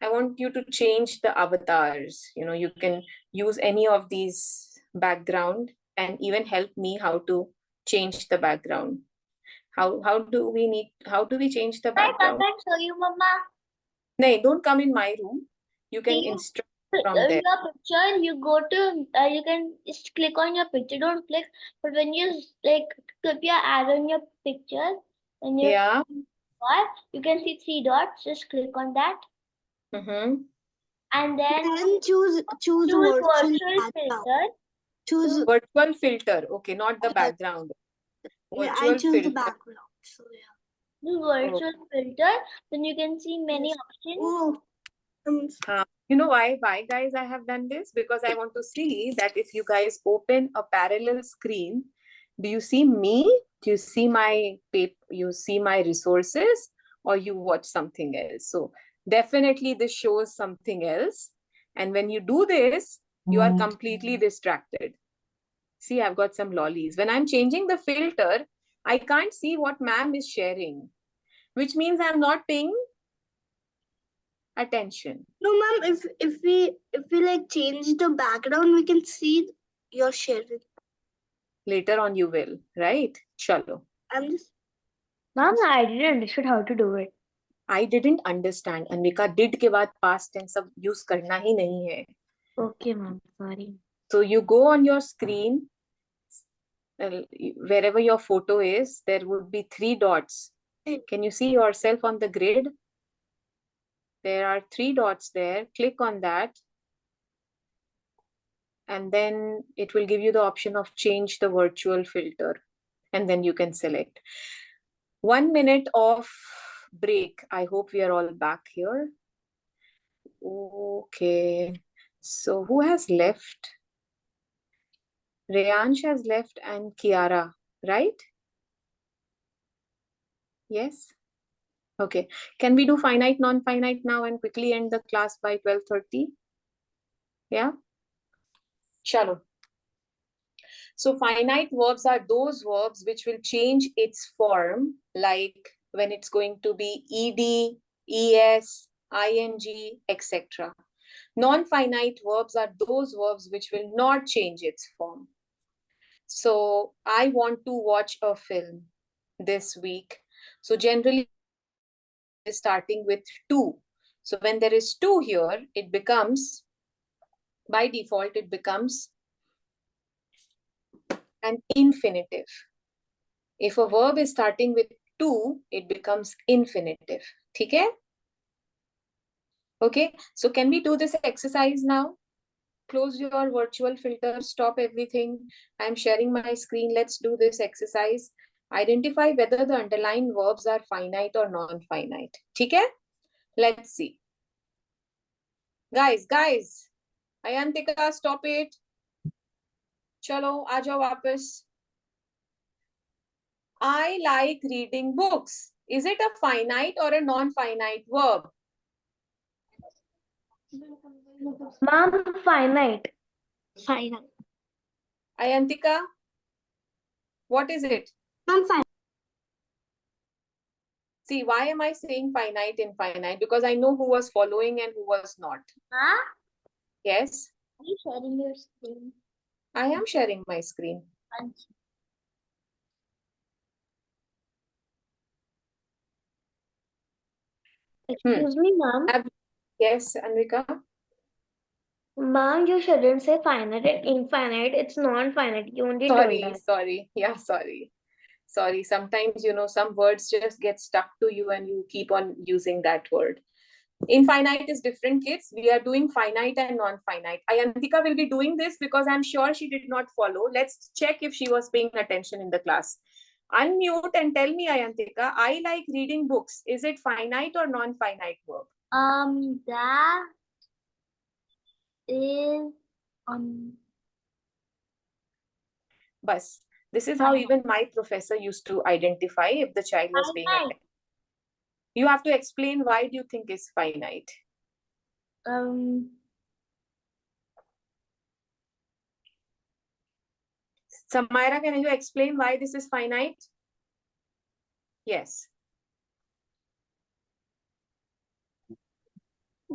Speaker 1: I want you to change the avatars. You can use any of these background and even help me how to change the background. How do we change the background?
Speaker 3: I show you, Mama.
Speaker 1: No, don't come in my room. You can instruct from there.
Speaker 3: Your picture, you go to, you can just click on your picture. Don't click, but when you click your arrow in your picture, and you
Speaker 1: Yeah.
Speaker 3: you can see 3 dots. Just click on that,
Speaker 1: Mm-hmm.
Speaker 3: and then
Speaker 2: choose
Speaker 3: virtual filter.
Speaker 2: Choose.
Speaker 1: Virtual filter. Okay, not the background.
Speaker 2: Yeah,
Speaker 1: Virtual
Speaker 2: I choose
Speaker 1: filter.
Speaker 2: the background. So yeah.
Speaker 3: Do virtual filter. Then you can see many options.
Speaker 2: Oh.
Speaker 1: You know why, guys, I have done this? Because I want to see that if you guys open a parallel screen, do you see me? Do you see my paper? You see my resources, or you watch something else? So definitely this shows something else. And when you do this, you are completely distracted. See, I've got some lollies. When I'm changing the filter, I can't see what ma'am is sharing, which means I'm not paying attention.
Speaker 2: No, ma'am. If we change the background, we can see your sharing.
Speaker 1: Later on, you will, right? Chalo.
Speaker 2: I'm just.
Speaker 3: Mom, I didn't understood how to do it.
Speaker 1: I didn't understand. Anvika, did के बाद past tense सब use करना ही नहीं है.
Speaker 3: Okay, mom. Sorry.
Speaker 1: So you go on your screen, wherever your photo is, there would be 3 dots. Can you see yourself on the grid? There are 3 dots there. Click on that. And then it will give you the option of change the virtual filter. And then you can select. 1 minute of break. I hope we are all back here. Okay. So who has left? Reyansh has left and Kiara, right? Yes? Okay. Can we do finite, non-finite now and quickly end the class by 12:30? Yeah? Chalo. So finite verbs are those verbs which will change its form, like when it's going to be ed, es, ing, etc. Non-finite verbs are those verbs which will not change its form. So I want to watch a film this week. So generally starting with to. So when there is to here, it becomes, by default, it becomes an infinitive. If a verb is starting with to, it becomes infinitive. Okay? Okay, so can we do this exercise now? Close your virtual filter, stop everything. I'm sharing my screen. Let's do this exercise. Identify whether the underlying verbs are finite or non-finite. Okay? Let's see. Guys, Ayantika, stop it. Chalo, aa jao wapas. I like reading books. Is it a finite or a non-finite verb?
Speaker 3: Mom, finite.
Speaker 2: Finite.
Speaker 1: Ayantika, what is it?
Speaker 2: I'm fine.
Speaker 1: See, why am I saying finite, infinite? Because I know who was following and who was not.
Speaker 3: Huh?
Speaker 1: Yes,
Speaker 3: Are you sharing your screen?
Speaker 1: I am sharing my screen.
Speaker 3: Excuse me, ma'am.
Speaker 1: Yes, Anvika.
Speaker 3: Ma'am, you shouldn't say finite and infinite. It's non-finite. You only told us.
Speaker 1: Sorry. Yeah, sorry. Sorry. Sometimes, some words just get stuck to you and you keep on using that word. Infinite is different, kids. We are doing finite and non-finite. Ayantika will be doing this because I'm sure she did not follow. Let's check if she was paying attention in the class. Unmute and tell me, Ayantika, I like reading books. Is it finite or non-finite verb?
Speaker 3: That is
Speaker 1: Bas. This is how even my professor used to identify if the child was paying
Speaker 3: finite.
Speaker 1: attention. You have to explain why do you think is finite. Samaira, can you explain why this is finite? Yes.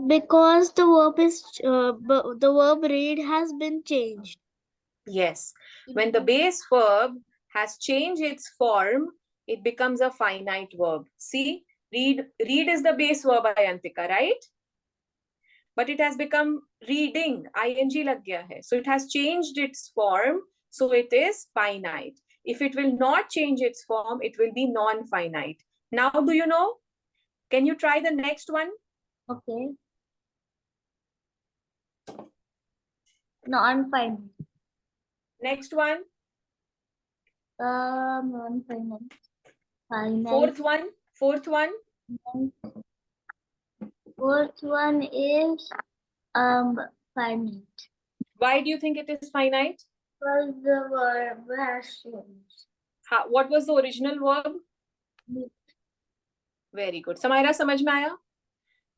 Speaker 3: Because the verb read has been changed.
Speaker 1: Yes. When the base verb has changed its form, it becomes a finite verb. See, read is the base verb, Ayantika, right? But it has become reading, ing lag gaya hai. So it has changed its form, so it is finite. If it will not change its form, it will be non-finite. Now, do you know? Can you try the next one?
Speaker 3: Okay. Non-finite.
Speaker 1: Next one.
Speaker 3: Non-finite. Finite.
Speaker 1: Fourth one. Fourth one.
Speaker 3: Fourth one is finite.
Speaker 1: Why do you think it is finite?
Speaker 3: Because the verb has changed.
Speaker 1: What was the original verb?
Speaker 3: Meet.
Speaker 1: Very good. Samaira, समझ में आया?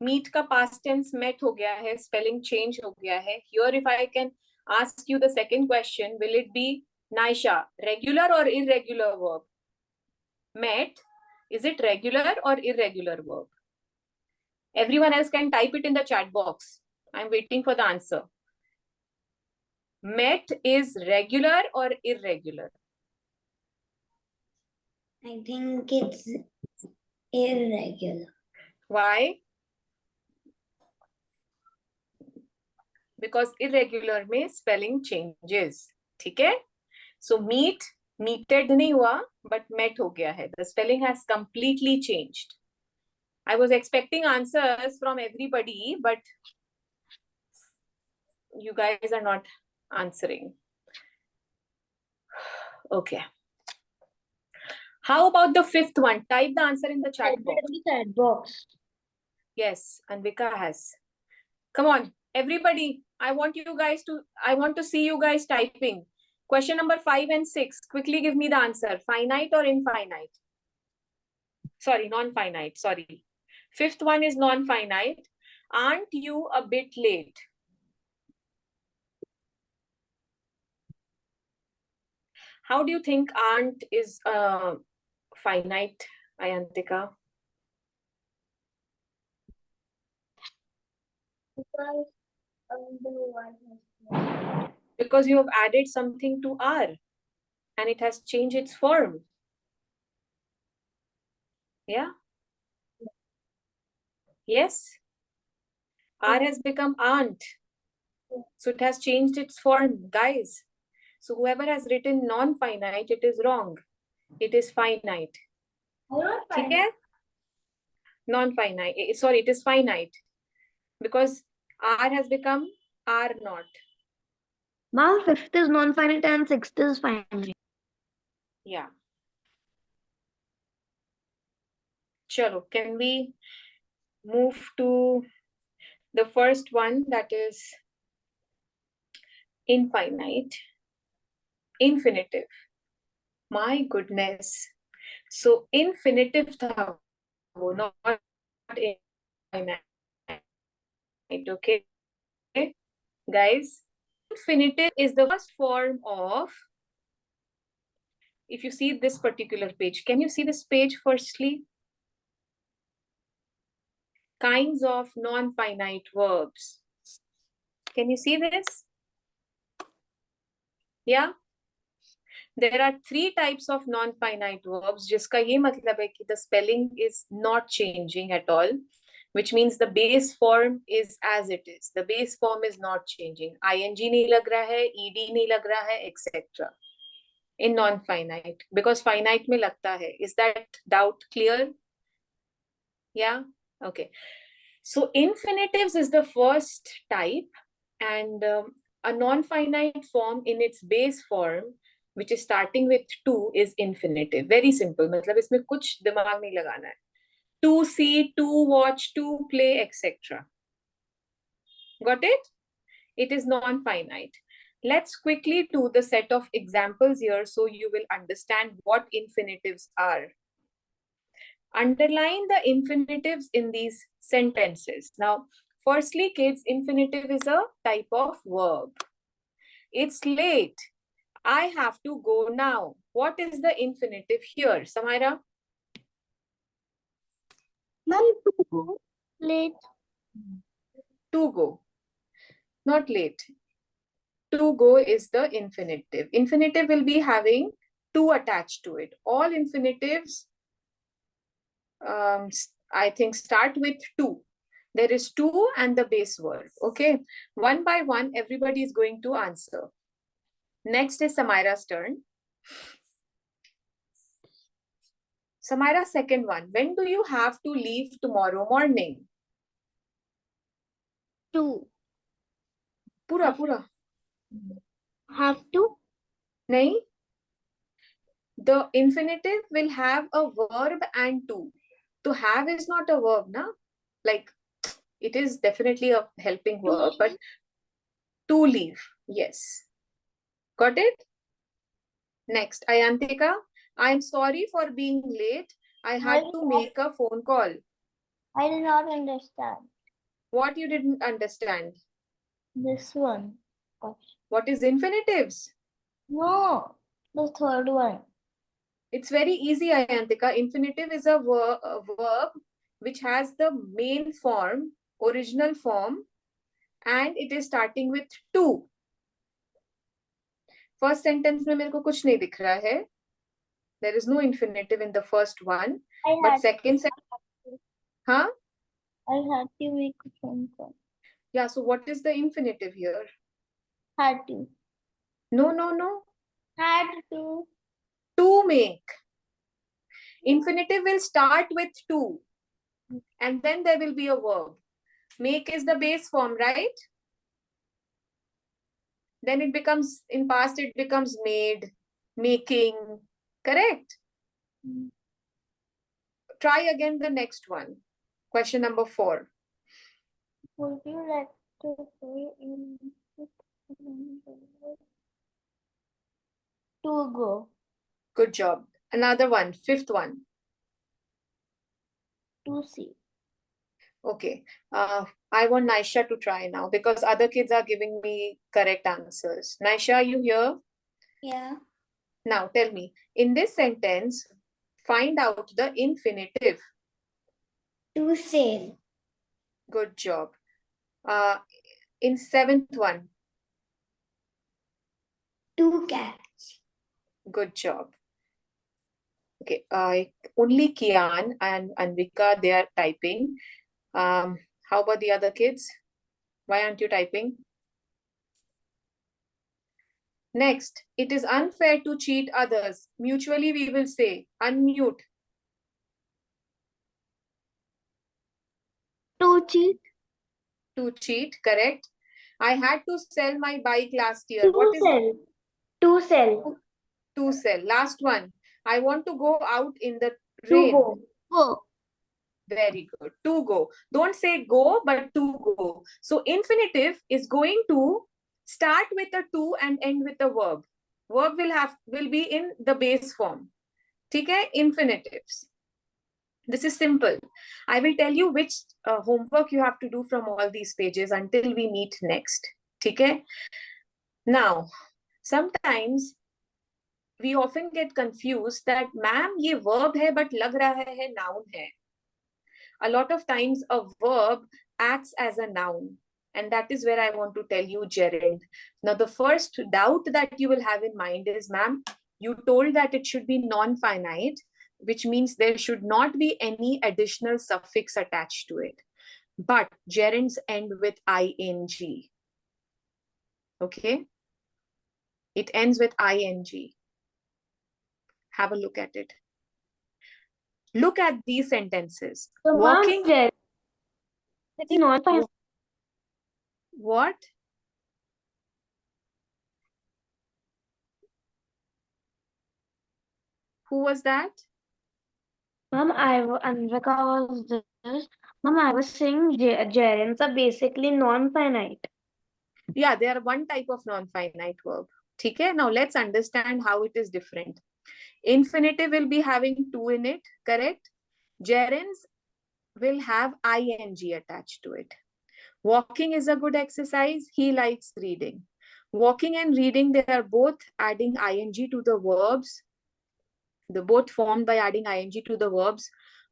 Speaker 1: Meet का past tense met हो गया है, spelling change हो गया है. Here, if I can ask you the second question, will it be Naisha, regular or irregular verb? Met, is it regular or irregular verb? Everyone else can type it in the chat box. I'm waiting for the answer. Met is regular or irregular?
Speaker 3: I think it's irregular.
Speaker 1: Why? Because irregular में spelling changes. ठीक है? So meet, meted नहीं हुआ, but met हो गया है. The spelling has completely changed. I was expecting answers from everybody, but you guys are not answering. Okay. How about the fifth one? Type the answer in the chat box. Yes, Anvika has. Come on, everybody. I want to see you guys typing. Question number 5 and 6. Quickly give me the answer. Finite or infinite? Sorry, non-finite. Sorry. Fifth one is non-finite. Aren't you a bit late? How do you think aren't is finite, Ayantika? Because you have added something to are and it has changed its form. Yeah? Yes? Are has become aren't. So it has changed its form, guys. So whoever has written non-finite, it is wrong. It is finite. Okay? Non-finite. Sorry, it is finite. Because are has become are not.
Speaker 3: Ma'am, fifth is non-finite and sixth is finite.
Speaker 1: Yeah. Chalo, can we move to the first one, that is infinite? Infinitive. My goodness. So infinitive tha wo, not infinite. Okay, guys. Infinitive is the first form of, if you see this particular page, can you see this page firstly? Kinds of non-finite verbs. Can you see this? Yeah. There are 3 types of non-finite verbs, जिसका ये मतलब है कि the spelling is not changing at all, which means the base form is as it is. The base form is not changing. ing नहीं लग रहा है, ed नहीं लग रहा है, etc. In non-finite, because finite में लगता है. Is that doubt clear? Yeah? Okay. So infinitives is the first type, and a non-finite form in its base form, which is starting with to, is infinitive. Very simple. मतलब इसमें कुछ दिमाग नहीं लगाना है. To see, to watch, to play, etc. Got it? It is non-finite. Let's quickly do the set of examples here so you will understand what infinitives are. Underline the infinitives in these sentences. Now, firstly, kids, infinitive is a type of verb. It's late. I have to go now. What is the infinitive here, Samaira?
Speaker 3: Late.
Speaker 1: To go. Not late. To go is the infinitive. Infinitive will be having to attached to it. All infinitives, I think, start with to. There is to and the base verb. Okay. One by one, everybody is going to answer. Next is Samaira's turn. Samaira, second one. When do you have to leave tomorrow morning?
Speaker 3: To.
Speaker 1: Pura.
Speaker 3: Have to.
Speaker 1: Nahi? The infinitive will have a verb and to. To have is not a verb, na? Like, it is definitely a helping verb, but to leave, yes. Got it? Next, Ayantika. I'm sorry for being late. I had to make a phone call.
Speaker 3: I did not understand
Speaker 1: What you didn't understand?
Speaker 3: this one.
Speaker 1: What is infinitives?
Speaker 3: No, the third one.
Speaker 1: It's very easy, Ayantika. Infinitive is a verb which has the main form, original form, and it is starting with to. First sentence में मेरे को कुछ नहीं दिख रहा है. There is no infinitive in the first one. But second sentence, huh?
Speaker 3: I had to make a phone call.
Speaker 1: Yeah, so what is the infinitive here?
Speaker 3: Had to.
Speaker 1: No.
Speaker 3: Had to.
Speaker 1: To make. Infinitive will start with to. And then there will be a verb. Make is the base form, right? Then it becomes, in past, it becomes made, making. Correct? Try again the next one. Question number 4.
Speaker 3: Would you like to say in to go?
Speaker 1: Good job. Another one, 5th one.
Speaker 3: To see.
Speaker 1: Okay. I want Naisha to try now because other kids are giving me correct answers. Naisha, you here?
Speaker 3: Yeah.
Speaker 1: Now tell me, in this sentence, find out the infinitive.
Speaker 3: To sail.
Speaker 1: Good job. In 7th one.
Speaker 3: To catch.
Speaker 1: Good job. Okay. Only Kian and Anvika, they are typing. How about the other kids? Why aren't you typing? Next, it is unfair to cheat others. Mutually, we will say, unmute.
Speaker 3: To cheat.
Speaker 1: To cheat, correct. I had to sell my bike last year.
Speaker 3: To
Speaker 1: What is
Speaker 3: sell. To sell.
Speaker 1: to sell? Last one. I want to go out in the
Speaker 3: To
Speaker 1: rain.
Speaker 3: go. Go.
Speaker 1: Very good. To go. Don't say go, but to go. So infinitive is going to start with a to and end with a verb. Verb will be in the base form. ठीक है? Infinitives. This is simple. I will tell you which homework you have to do from all these pages until we meet next. ठीक है? Now, sometimes we often get confused that ma'am ये verb है but लग रहा है noun है. A lot of times a verb acts as a noun. And that is where I want to tell you gerund. Now, the first doubt that you will have in mind is, ma'am, you told that it should be non-finite, which means there should not be any additional suffix attached to it. But gerunds end with ing. Okay? It ends with ing. Have a look at it. Look at these sentences.
Speaker 3: So
Speaker 1: Walking.
Speaker 3: Non-finite.
Speaker 1: What? Who was that?
Speaker 3: Ma'am, Anvika was this. Ma'am, I was saying gerunds are basically non-finite.
Speaker 1: Yeah, they are one type of non-finite verb. Okay, now let's understand how it is different. Infinitive will be having two in it, correct? Gerunds will have ing attached to it. Walking is a good exercise. He likes reading. Walking and reading, they are both adding ing to the verbs. They're both formed by adding ing to the verbs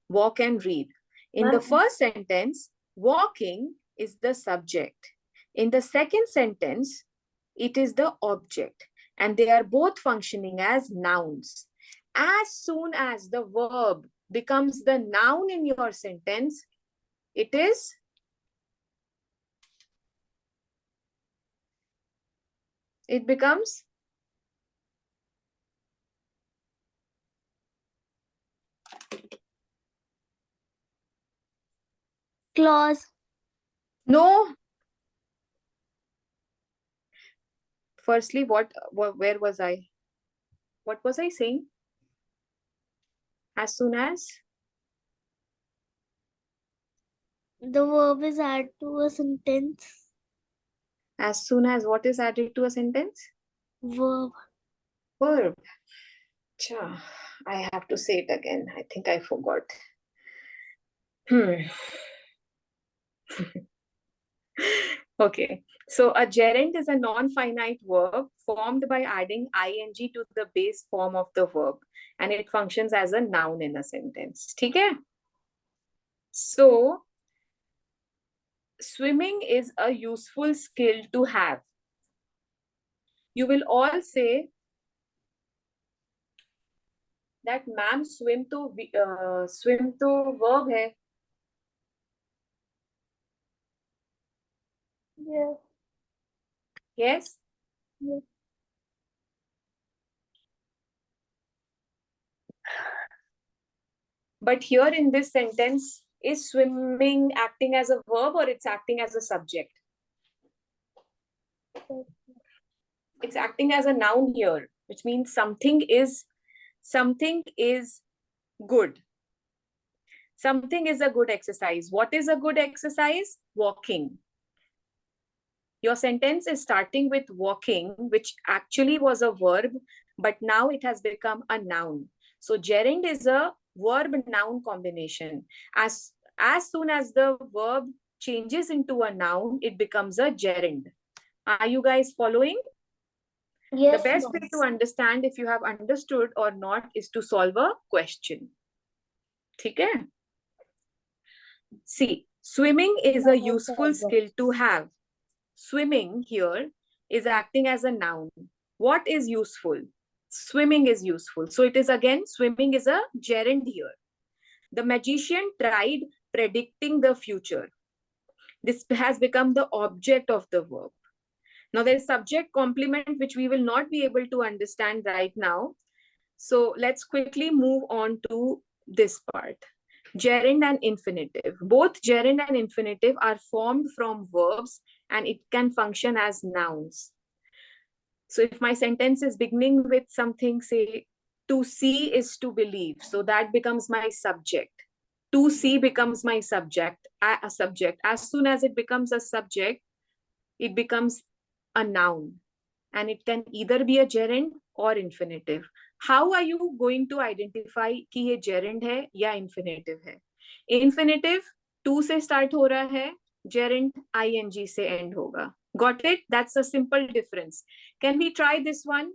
Speaker 1: walk and read. In the first sentence, walking is the subject. In the second sentence, it is the object. And they are both functioning as nouns. As soon as the verb becomes the noun in your sentence, it becomes
Speaker 3: Clause.
Speaker 1: no. Firstly, where was I? What was I saying? As soon as
Speaker 3: The verb is added to a sentence.
Speaker 1: what is added to a sentence?
Speaker 3: Verb.
Speaker 1: Verb. Cha, I have to say it again. I think I forgot. Okay. So a gerund is a non-finite verb formed by adding ing to the base form of the verb, and it functions as a noun in a sentence. Okay? So swimming is a useful skill to have. You will all say that ma'am swim to verb hai.
Speaker 3: Yeah.
Speaker 1: Yes?
Speaker 3: Yeah.
Speaker 1: But here in this sentence, is swimming acting as a verb or it's acting as a subject? It's acting as a noun here, which means something is good. Something is a good exercise. What is a good exercise? Walking. Your sentence is starting with walking, which actually was a verb, but now it has become a noun. So gerund is a verb-noun combination. As soon as the verb changes into a noun, it becomes a gerund. Are you guys following?
Speaker 3: Yes,
Speaker 1: The best
Speaker 3: ma'am.
Speaker 1: way to understand if you have understood or not is to solve a question. Okay? See, swimming is a useful skill to have. Swimming here is acting as a noun. What is useful? Swimming is useful. So it is again, swimming is a gerund here. The magician tried predicting the future. This has become the object of the verb. Now there is subject complement, which we will not be able to understand right now. So let's quickly move on to this part. Gerund and infinitive. Both gerund and infinitive are formed from verbs and it can function as nouns. So if my sentence is beginning with something, say, to see is to believe. So that becomes my subject. To see becomes my subject, a subject. As soon as it becomes a subject, it becomes a noun. And it can either be a gerund or infinitive. How are you going to identify कि ये gerund है या infinitive है? Infinitive to से start हो रहा है, gerund ing से end होगा. Got it? That's a simple difference. Can we try this one?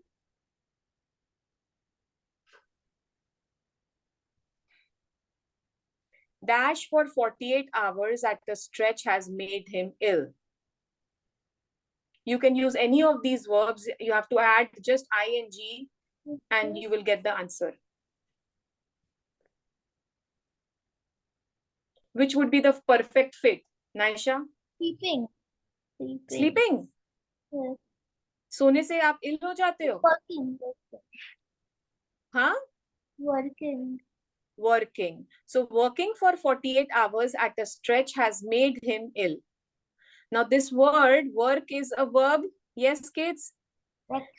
Speaker 1: Dash for 48 hours at a stretch has made him ill. You can use any of these verbs. You have to add just ing and you will get the answer. Which would be the perfect fit? Naisha?
Speaker 3: Sleeping.
Speaker 1: Sleeping?
Speaker 3: Yes.
Speaker 1: सोने से आप इल हो जाते हो?
Speaker 3: Working.
Speaker 1: हाँ?
Speaker 3: Working.
Speaker 1: working. So working for 48 hours at a stretch has made him ill. Now this word work is a verb. Yes, kids.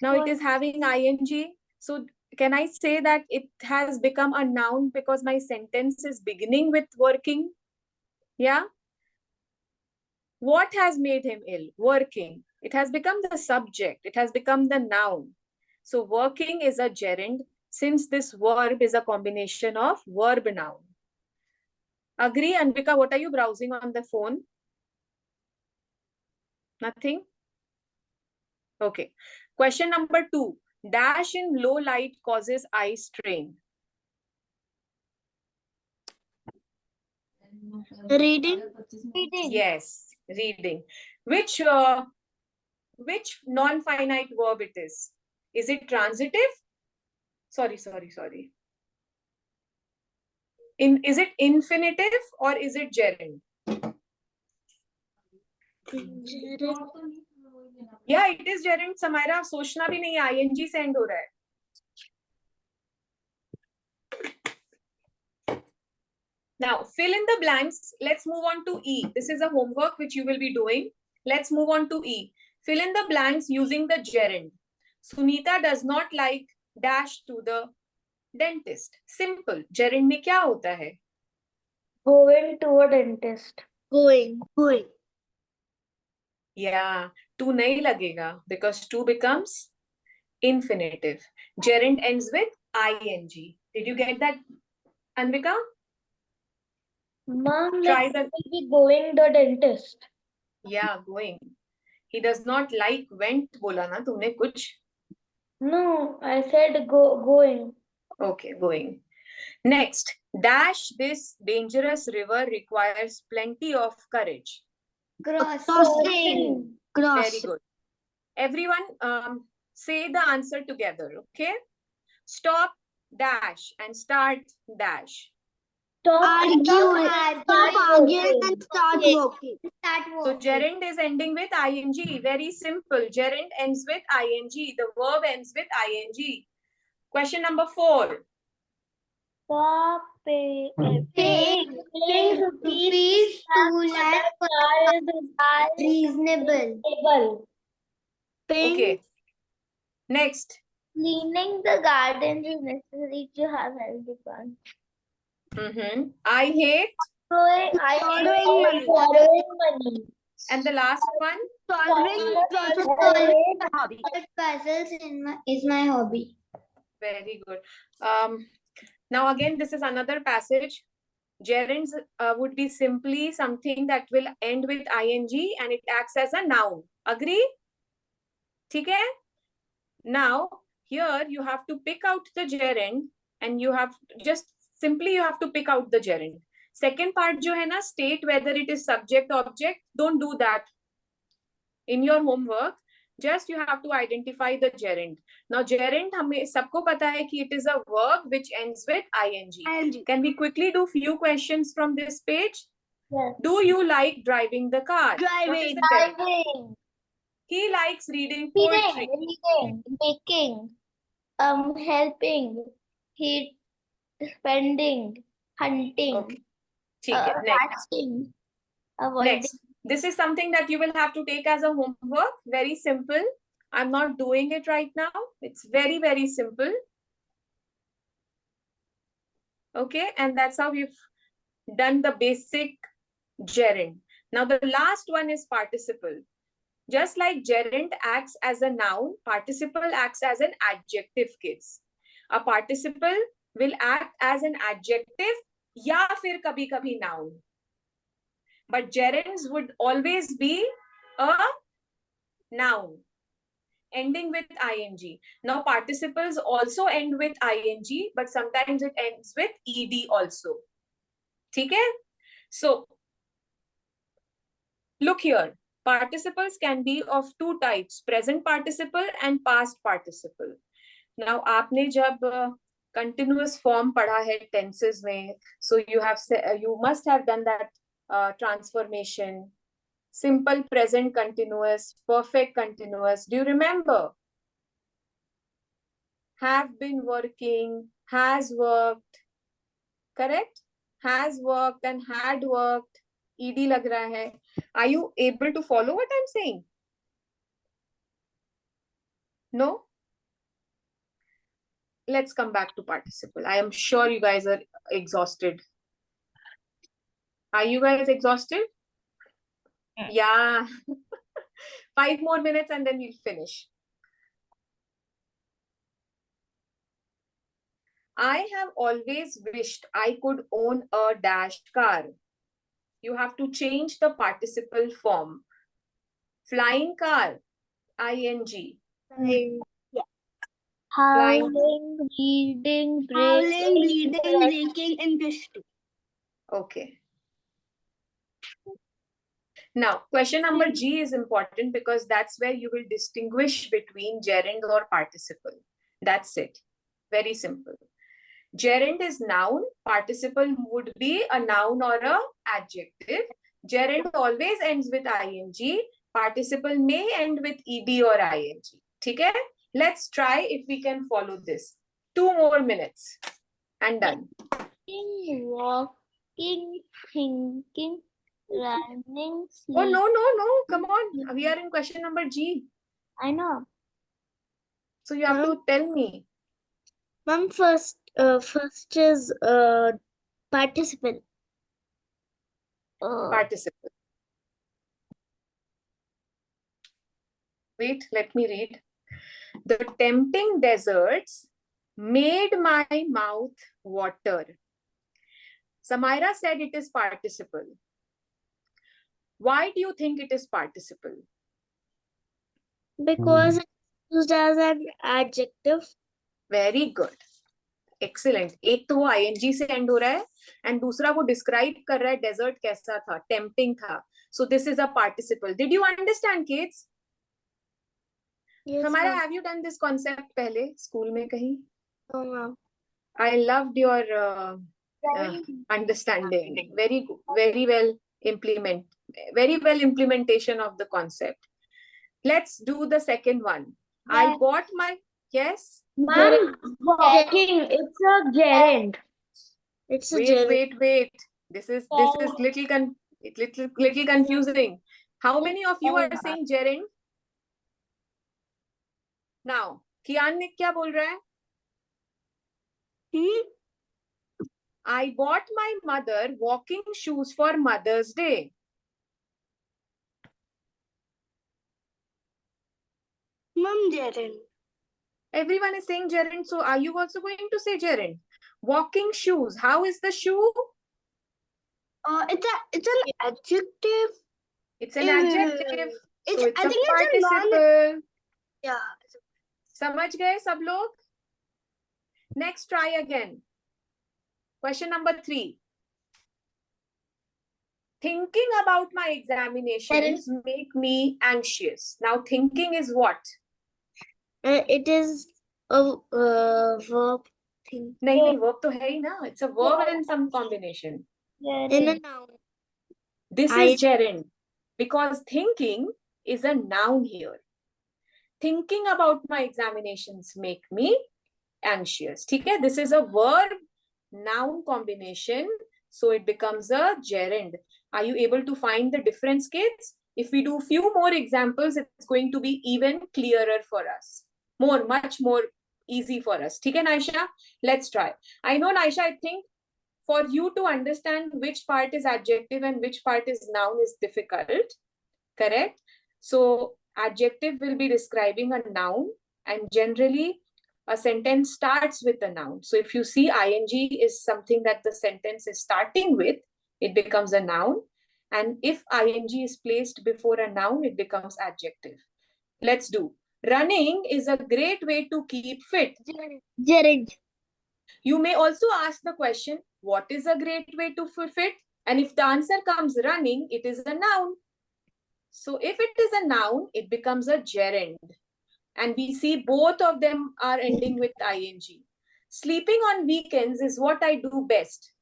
Speaker 1: Now it is having ing. So can I say that it has become a noun because my sentence is beginning with working? Yeah. What has made him ill? Working. It has become the subject. It has become the noun. So working is a gerund since this verb is a combination of verb noun. Agree, Anvika? What are you browsing on the phone? Nothing? Okay. Question number 2. Dash in low light causes eye strain.
Speaker 3: Reading.
Speaker 1: Yes, reading. Which non-finite verb it is? Is it transitive? Sorry. Is it infinitive or is it gerund? Yeah, it is gerund. Samaira, सोचना भी नहीं है, ing send हो रहा है. Now, fill in the blanks. Let's move on to E. This is a homework which you will be doing. Let's move on to E. Fill in the blanks using the gerund. Sunita does not like dash to the dentist. Simple. Gerund में क्या होता है?
Speaker 3: Going to a dentist. Going.
Speaker 1: Yeah, to nahi lagega because to becomes infinitive. Gerund ends with ing. Did you get that, Anvika?
Speaker 3: Mom,
Speaker 1: Try
Speaker 3: like,
Speaker 1: the.
Speaker 3: will be going the dentist.
Speaker 1: Yeah, going. He does not like went बोला ना तुमने कुछ?
Speaker 3: No, I said going.
Speaker 1: Okay, going. Next, dash this dangerous river requires plenty of courage.
Speaker 3: Crossing.
Speaker 1: Very good. Everyone say the answer together, okay? Stop dash and start dash.
Speaker 3: Stop
Speaker 2: Arguing
Speaker 3: and
Speaker 2: start walking.
Speaker 1: So gerund is ending with ing. Very simple. Gerund ends with ing. The verb ends with ing. Question number 4.
Speaker 3: Stop paying
Speaker 2: Rupees 2 lakh reasonable.
Speaker 1: Okay. Next.
Speaker 3: Cleaning the gardens is necessary to have healthy plants.
Speaker 1: I hate.
Speaker 3: Borrowing money.
Speaker 1: And the last one.
Speaker 2: Solving puzzles is my hobby.
Speaker 1: Very good. Now again, this is another passage. Gerunds would be simply something that will end with ing and it acts as a noun. Agree? Okay? Now, here you have to pick out the gerund and you have to pick out the gerund. Second part jo hai na, state whether it is subject object. Don't do that in your homework. Just you have to identify the gerund. Now gerund hame sabko pata hai ki it is a verb which ends with ing. Can we quickly do few questions from this page?
Speaker 3: Yes.
Speaker 1: Do you like driving the car?
Speaker 2: Driving.
Speaker 1: He likes reading poetry.
Speaker 3: Reading, making, helping, spending, hunting,
Speaker 1: Okay. Next.
Speaker 3: catching, avoiding.
Speaker 1: Next. This is something that you will have to take as a homework. Very simple. I'm not doing it right now. It's very, very simple. Okay. And that's how we've done the basic gerund. Now the last one is participle. Just like gerund acts as a noun, participle acts as an adjective, kids. A participle will act as an adjective या फिर कभी-कभी noun. But gerunds would always be a noun ending with ing. Now participles also end with ing, but sometimes it ends with ed also. Okay? So look here. Participles can be of two types, present participle and past participle. Now, आपने जब continuous form पढ़ा है tenses में, so you must have done that transformation. Simple present continuous, perfect continuous. Do you remember? Have been working, has worked. Correct? Has worked and had worked. ED lag raha hai. Are you able to follow what I'm saying? No? Let's come back to participle. I am sure you guys are exhausted. Are you guys exhausted? Yeah. 5 more minutes and then we'll finish. I have always wished I could own a dash car. You have to change the participle form. Flying car, ing.
Speaker 3: Yeah.
Speaker 1: Flying.
Speaker 3: Howling, bleeding,
Speaker 2: Howling,
Speaker 3: breaking,
Speaker 2: bleeding, breaking, and twisting.
Speaker 1: Okay. Now, question number G is important because that's where you will distinguish between gerund or participle. That's it. Very simple. Gerund is noun. Participle would be a noun or a adjective. Gerund always ends with ing. Participle may end with ed or ing. Okay? Let's try if we can follow this. 2 more minutes and done.
Speaker 3: walking, thinking, running,
Speaker 1: Oh,
Speaker 3: sleeping.
Speaker 1: no. Come on. We are in question number G.
Speaker 3: I know.
Speaker 1: So you have to tell me.
Speaker 3: Ma'am, first is participle.
Speaker 1: Participle. Wait, let me read. The tempting deserts made my mouth water. Samaira said it is participle. Why do you think it is participle?
Speaker 3: Because it's used as an adjective.
Speaker 1: Very good. Excellent. एक तो वो ing से end हो रहा है and दूसरा वो describe कर रहा है desert कैसा था, tempting था. So this is a participle. Did you understand, kids?
Speaker 3: Yes,
Speaker 1: Samaira,
Speaker 3: ma'am.
Speaker 1: have you done this concept पहले स्कूल में कहीं?
Speaker 3: No, ma'am.
Speaker 1: I loved your understanding. Very well implementation of the concept. Let's do the second one. I bought my, yes.
Speaker 2: Ma'am, walking, it's a gerund.
Speaker 3: It's a gerund.
Speaker 1: Wait. This is little confusing. How many of you are saying gerund? Now, Kian ने क्या बोल रहा है? I bought my mother walking shoes for Mother's Day.
Speaker 2: Ma'am, gerund.
Speaker 1: Everyone is saying gerund, so are you also going to say gerund? Walking shoes. How is the shoe?
Speaker 2: It's an adjective.
Speaker 1: It's an adjective. So it's
Speaker 2: I think
Speaker 1: a
Speaker 2: it's a
Speaker 1: participle.
Speaker 2: Yeah.
Speaker 1: समझ गए सब लोग? Next, try again. Question number 3. Thinking about my examinations make me anxious. Now, thinking is what?
Speaker 3: It is a verb. Think.
Speaker 1: नहीं, verb तो है ही ना. It's a verb and some combination.
Speaker 3: In a noun.
Speaker 1: This is gerund because thinking is a noun here. Thinking about my examinations make me anxious. Okay? This is a verb noun combination, so it becomes a gerund. Are you able to find the difference, kids? If we do few more examples, it's going to be even clearer for us. Much more easy for us. Okay, Naisha? Let's try. I know, Naisha, I think for you to understand which part is adjective and which part is noun is difficult. Correct? So adjective will be describing a noun, and generally a sentence starts with a noun. So if you see ing is something that the sentence is starting with, it becomes a noun. And if ing is placed before a noun, it becomes adjective. Let's do. Running is a great way to keep fit.
Speaker 3: Gerund.
Speaker 1: You may also ask the question, what is a great way to fit? And if the answer comes running, it is a noun. So if it is a noun, it becomes a gerund. And we see both of them are ending with ing. Sleeping on weekends is what I do best.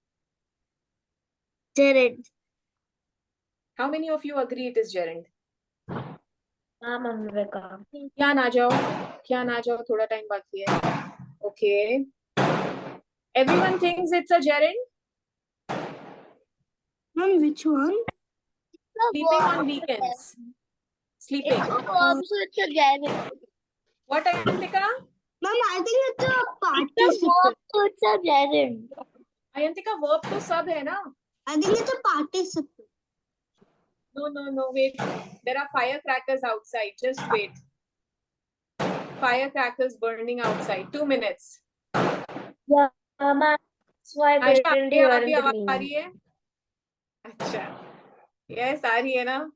Speaker 3: Gerund.
Speaker 1: How many of you agree it is gerund?
Speaker 2: Ma'am, Viveka.
Speaker 1: क्या ना जाओ थोड़ा time बाकी है. Okay. Everyone thinks it's a gerund?
Speaker 3: Mom, which one?
Speaker 1: Sleeping on weekends. Sleeping.
Speaker 3: It's a verb, so it's a gerund.
Speaker 1: What, Ayantika?
Speaker 3: Mom, I think it's a participle. It's a verb, so it's a gerund.
Speaker 1: Ayantika, verb to sub hai na?
Speaker 3: I think it's a participle.
Speaker 1: No, wait. There are firecrackers outside. Just wait. Firecrackers burning outside. 2 minutes.
Speaker 3: Yeah, Mama. So I
Speaker 1: आशा, अभी आवाज आ रही है? अच्छा. Yes, आ रही है ना?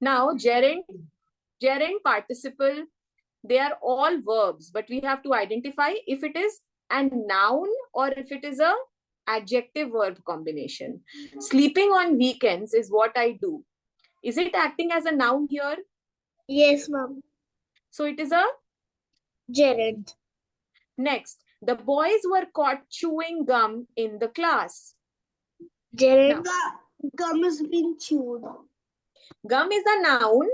Speaker 1: Now, gerund, participle, they are all verbs, but we have to identify if it is a noun or if it is a adjective verb combination. Sleeping on weekends is what I do. Is it acting as a noun here?
Speaker 3: Yes, Mom.
Speaker 1: So it is a
Speaker 3: Gerund.
Speaker 1: next. The boys were caught chewing gum in the class.
Speaker 3: Gerund. Gum is being chewed.
Speaker 1: Gum is a noun.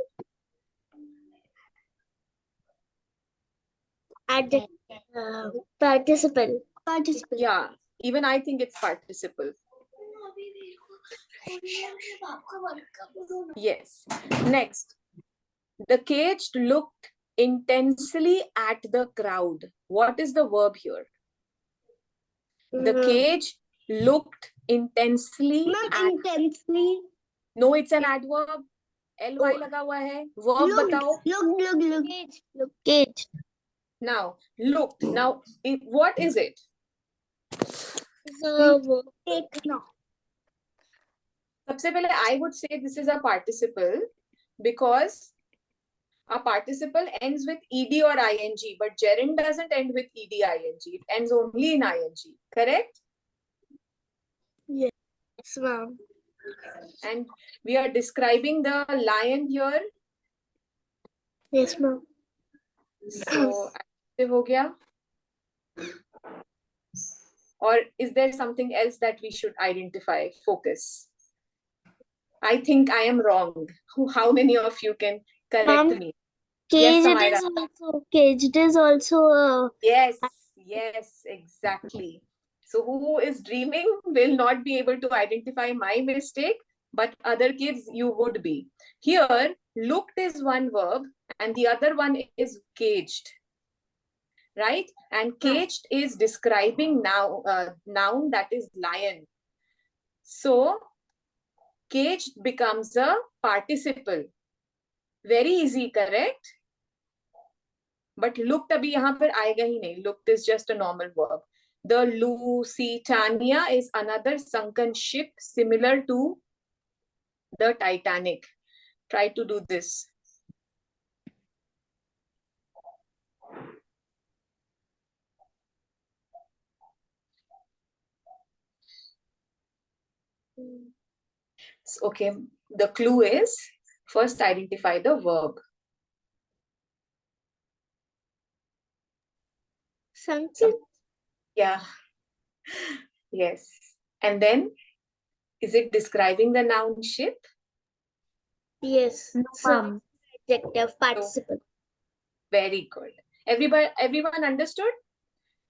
Speaker 3: Participle. Participle.
Speaker 1: Yeah, even I think it's participle. Yes. Next. The caged looked intensely at the crowd. What is the verb here? The cage looked intensely
Speaker 3: Not
Speaker 1: at...
Speaker 3: intensely.
Speaker 1: No, it's an adverb. ly लगा हुआ है. Verb बताओ.
Speaker 3: Look. Cage. Look. Cage.
Speaker 1: Now, looked. Now, what is it?
Speaker 3: So, take no.
Speaker 1: सबसे पहले I would say this is a participle because a participle ends with ed or ing, but gerund doesn't end with ed ing. It ends only in ing. Correct?
Speaker 3: Yes, ma'am.
Speaker 1: And we are describing the lion here.
Speaker 3: Yes, ma'am.
Speaker 1: So, active हो गया. Or is there something else that we should identify, focus? I think I am wrong. How many of you can correct me?
Speaker 3: Caged
Speaker 1: Yes,
Speaker 3: is also
Speaker 1: Yes, exactly. So who is dreaming will not be able to identify my mistake, but other kids you would be. Here, looked is one verb and the other one is caged. Right? And caged is describing noun that is lion. So caged becomes a participle. Very easy, correct? But looked abhi yahan par aayega hi nahi. Looked is just a normal verb. The Lusitania is another sunken ship similar to the Titanic. Try to do this. Okay, the clue is first identify the verb.
Speaker 3: sunken.
Speaker 1: Yeah. Yes. And then, is it describing the noun ship?
Speaker 3: Yes.
Speaker 1: No,
Speaker 3: So, adjective participle.
Speaker 1: Very good. Everyone understood?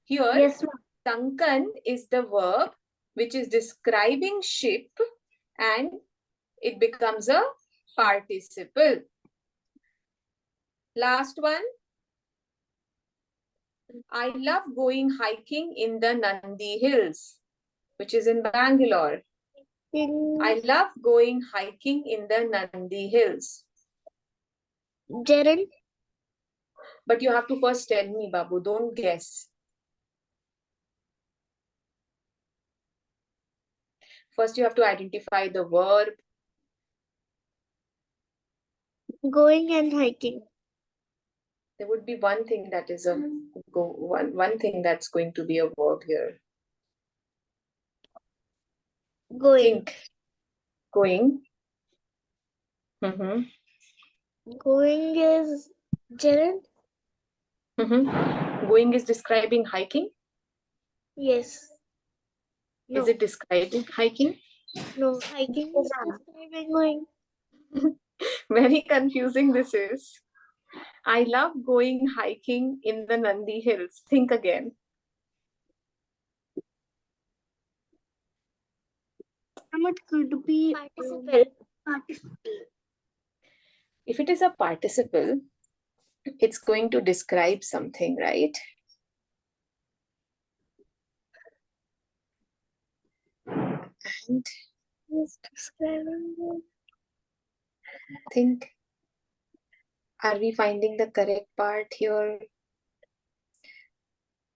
Speaker 1: Here,
Speaker 3: Yes, ma'am.
Speaker 1: sunken is the verb which is describing ship and it becomes a participle. Last one. I love going hiking in the Nandi Hills, which is in Bangalore. I love going hiking in the Nandi Hills.
Speaker 3: Gerund.
Speaker 1: But you have to first tell me, Babu. Don't guess. First, you have to identify the verb.
Speaker 3: Going and hiking.
Speaker 1: There would be one thing that is one thing that's going to be a verb here.
Speaker 3: Going.
Speaker 1: Think. Going.
Speaker 3: Going is gerund.
Speaker 1: Going is describing hiking.
Speaker 3: Yes. No.
Speaker 1: Is it describing hiking?
Speaker 3: No, hiking is describing going.
Speaker 1: Very confusing this is. I love going hiking in the Nandi Hills. Think again.
Speaker 3: It could be
Speaker 2: Participle.
Speaker 1: If it is a participle, it's going to describe something, right? And think, are we finding the correct part here?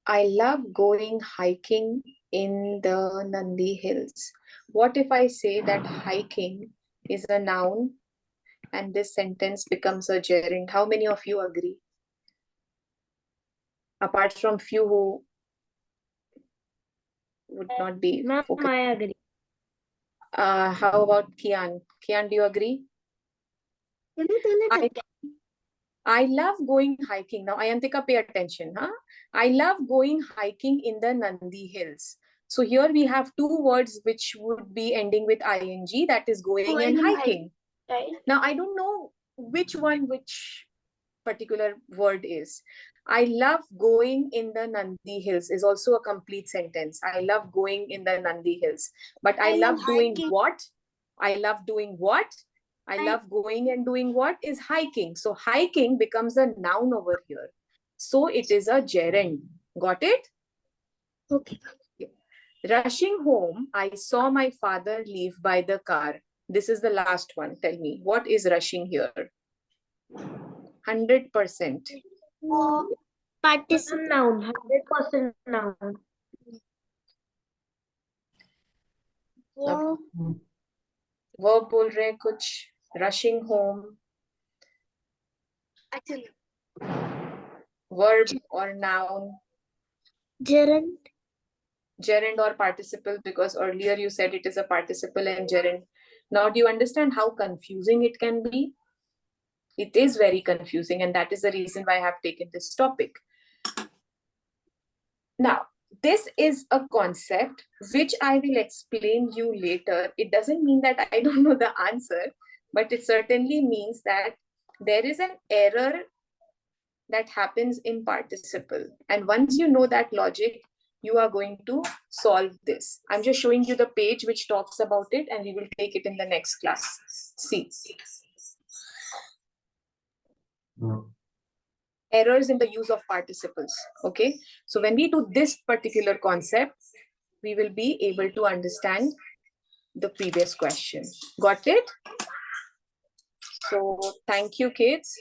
Speaker 1: I love going hiking in the Nandi Hills. What if I say that hiking is a noun and this sentence becomes a gerund? How many of you agree? Apart from few who would not be
Speaker 2: Ma'am,
Speaker 1: focused.
Speaker 2: I agree.
Speaker 1: How about Kian? Kian, do you agree?
Speaker 3: Can you tell it
Speaker 1: I love going hiking. Now, Ayantika, pay attention. Huh? I love going hiking in the Nandi Hills. So here we have two words which would be ending with ing, that is going and hiking.
Speaker 3: right?
Speaker 1: Now, I don't know which particular word is. I love going in the Nandi Hills is also a complete sentence. I love going in the Nandi Hills. But I love doing
Speaker 3: hiking.
Speaker 1: what? I love doing what? I love going and doing what is hiking. So hiking becomes a noun over here. So it is a gerund. Got it?
Speaker 3: Okay.
Speaker 1: Rushing home, I saw my father leave by the car. This is the last one. Tell me, what is rushing here? 100%.
Speaker 3: Participle.
Speaker 2: Noun, 100% noun.
Speaker 1: Verb बोल रहे हैं कुछ. Rushing home. Verb or noun.
Speaker 3: Gerund.
Speaker 1: Gerund or participle, because earlier you said it is a participle and gerund. Now do you understand how confusing it can be? It is very confusing, and that is the reason why I have taken this topic. Now, this is a concept which I will explain you later. It doesn't mean that I don't know the answer, but it certainly means that there is an error that happens in participle. And once you know that logic, you are going to solve this. I'm just showing you the page which talks about it, and we will take it in the next class. See. Errors in the use of participles. Okay. So when we do this particular concept, we will be able to understand the previous question. Got it? So thank you, kids.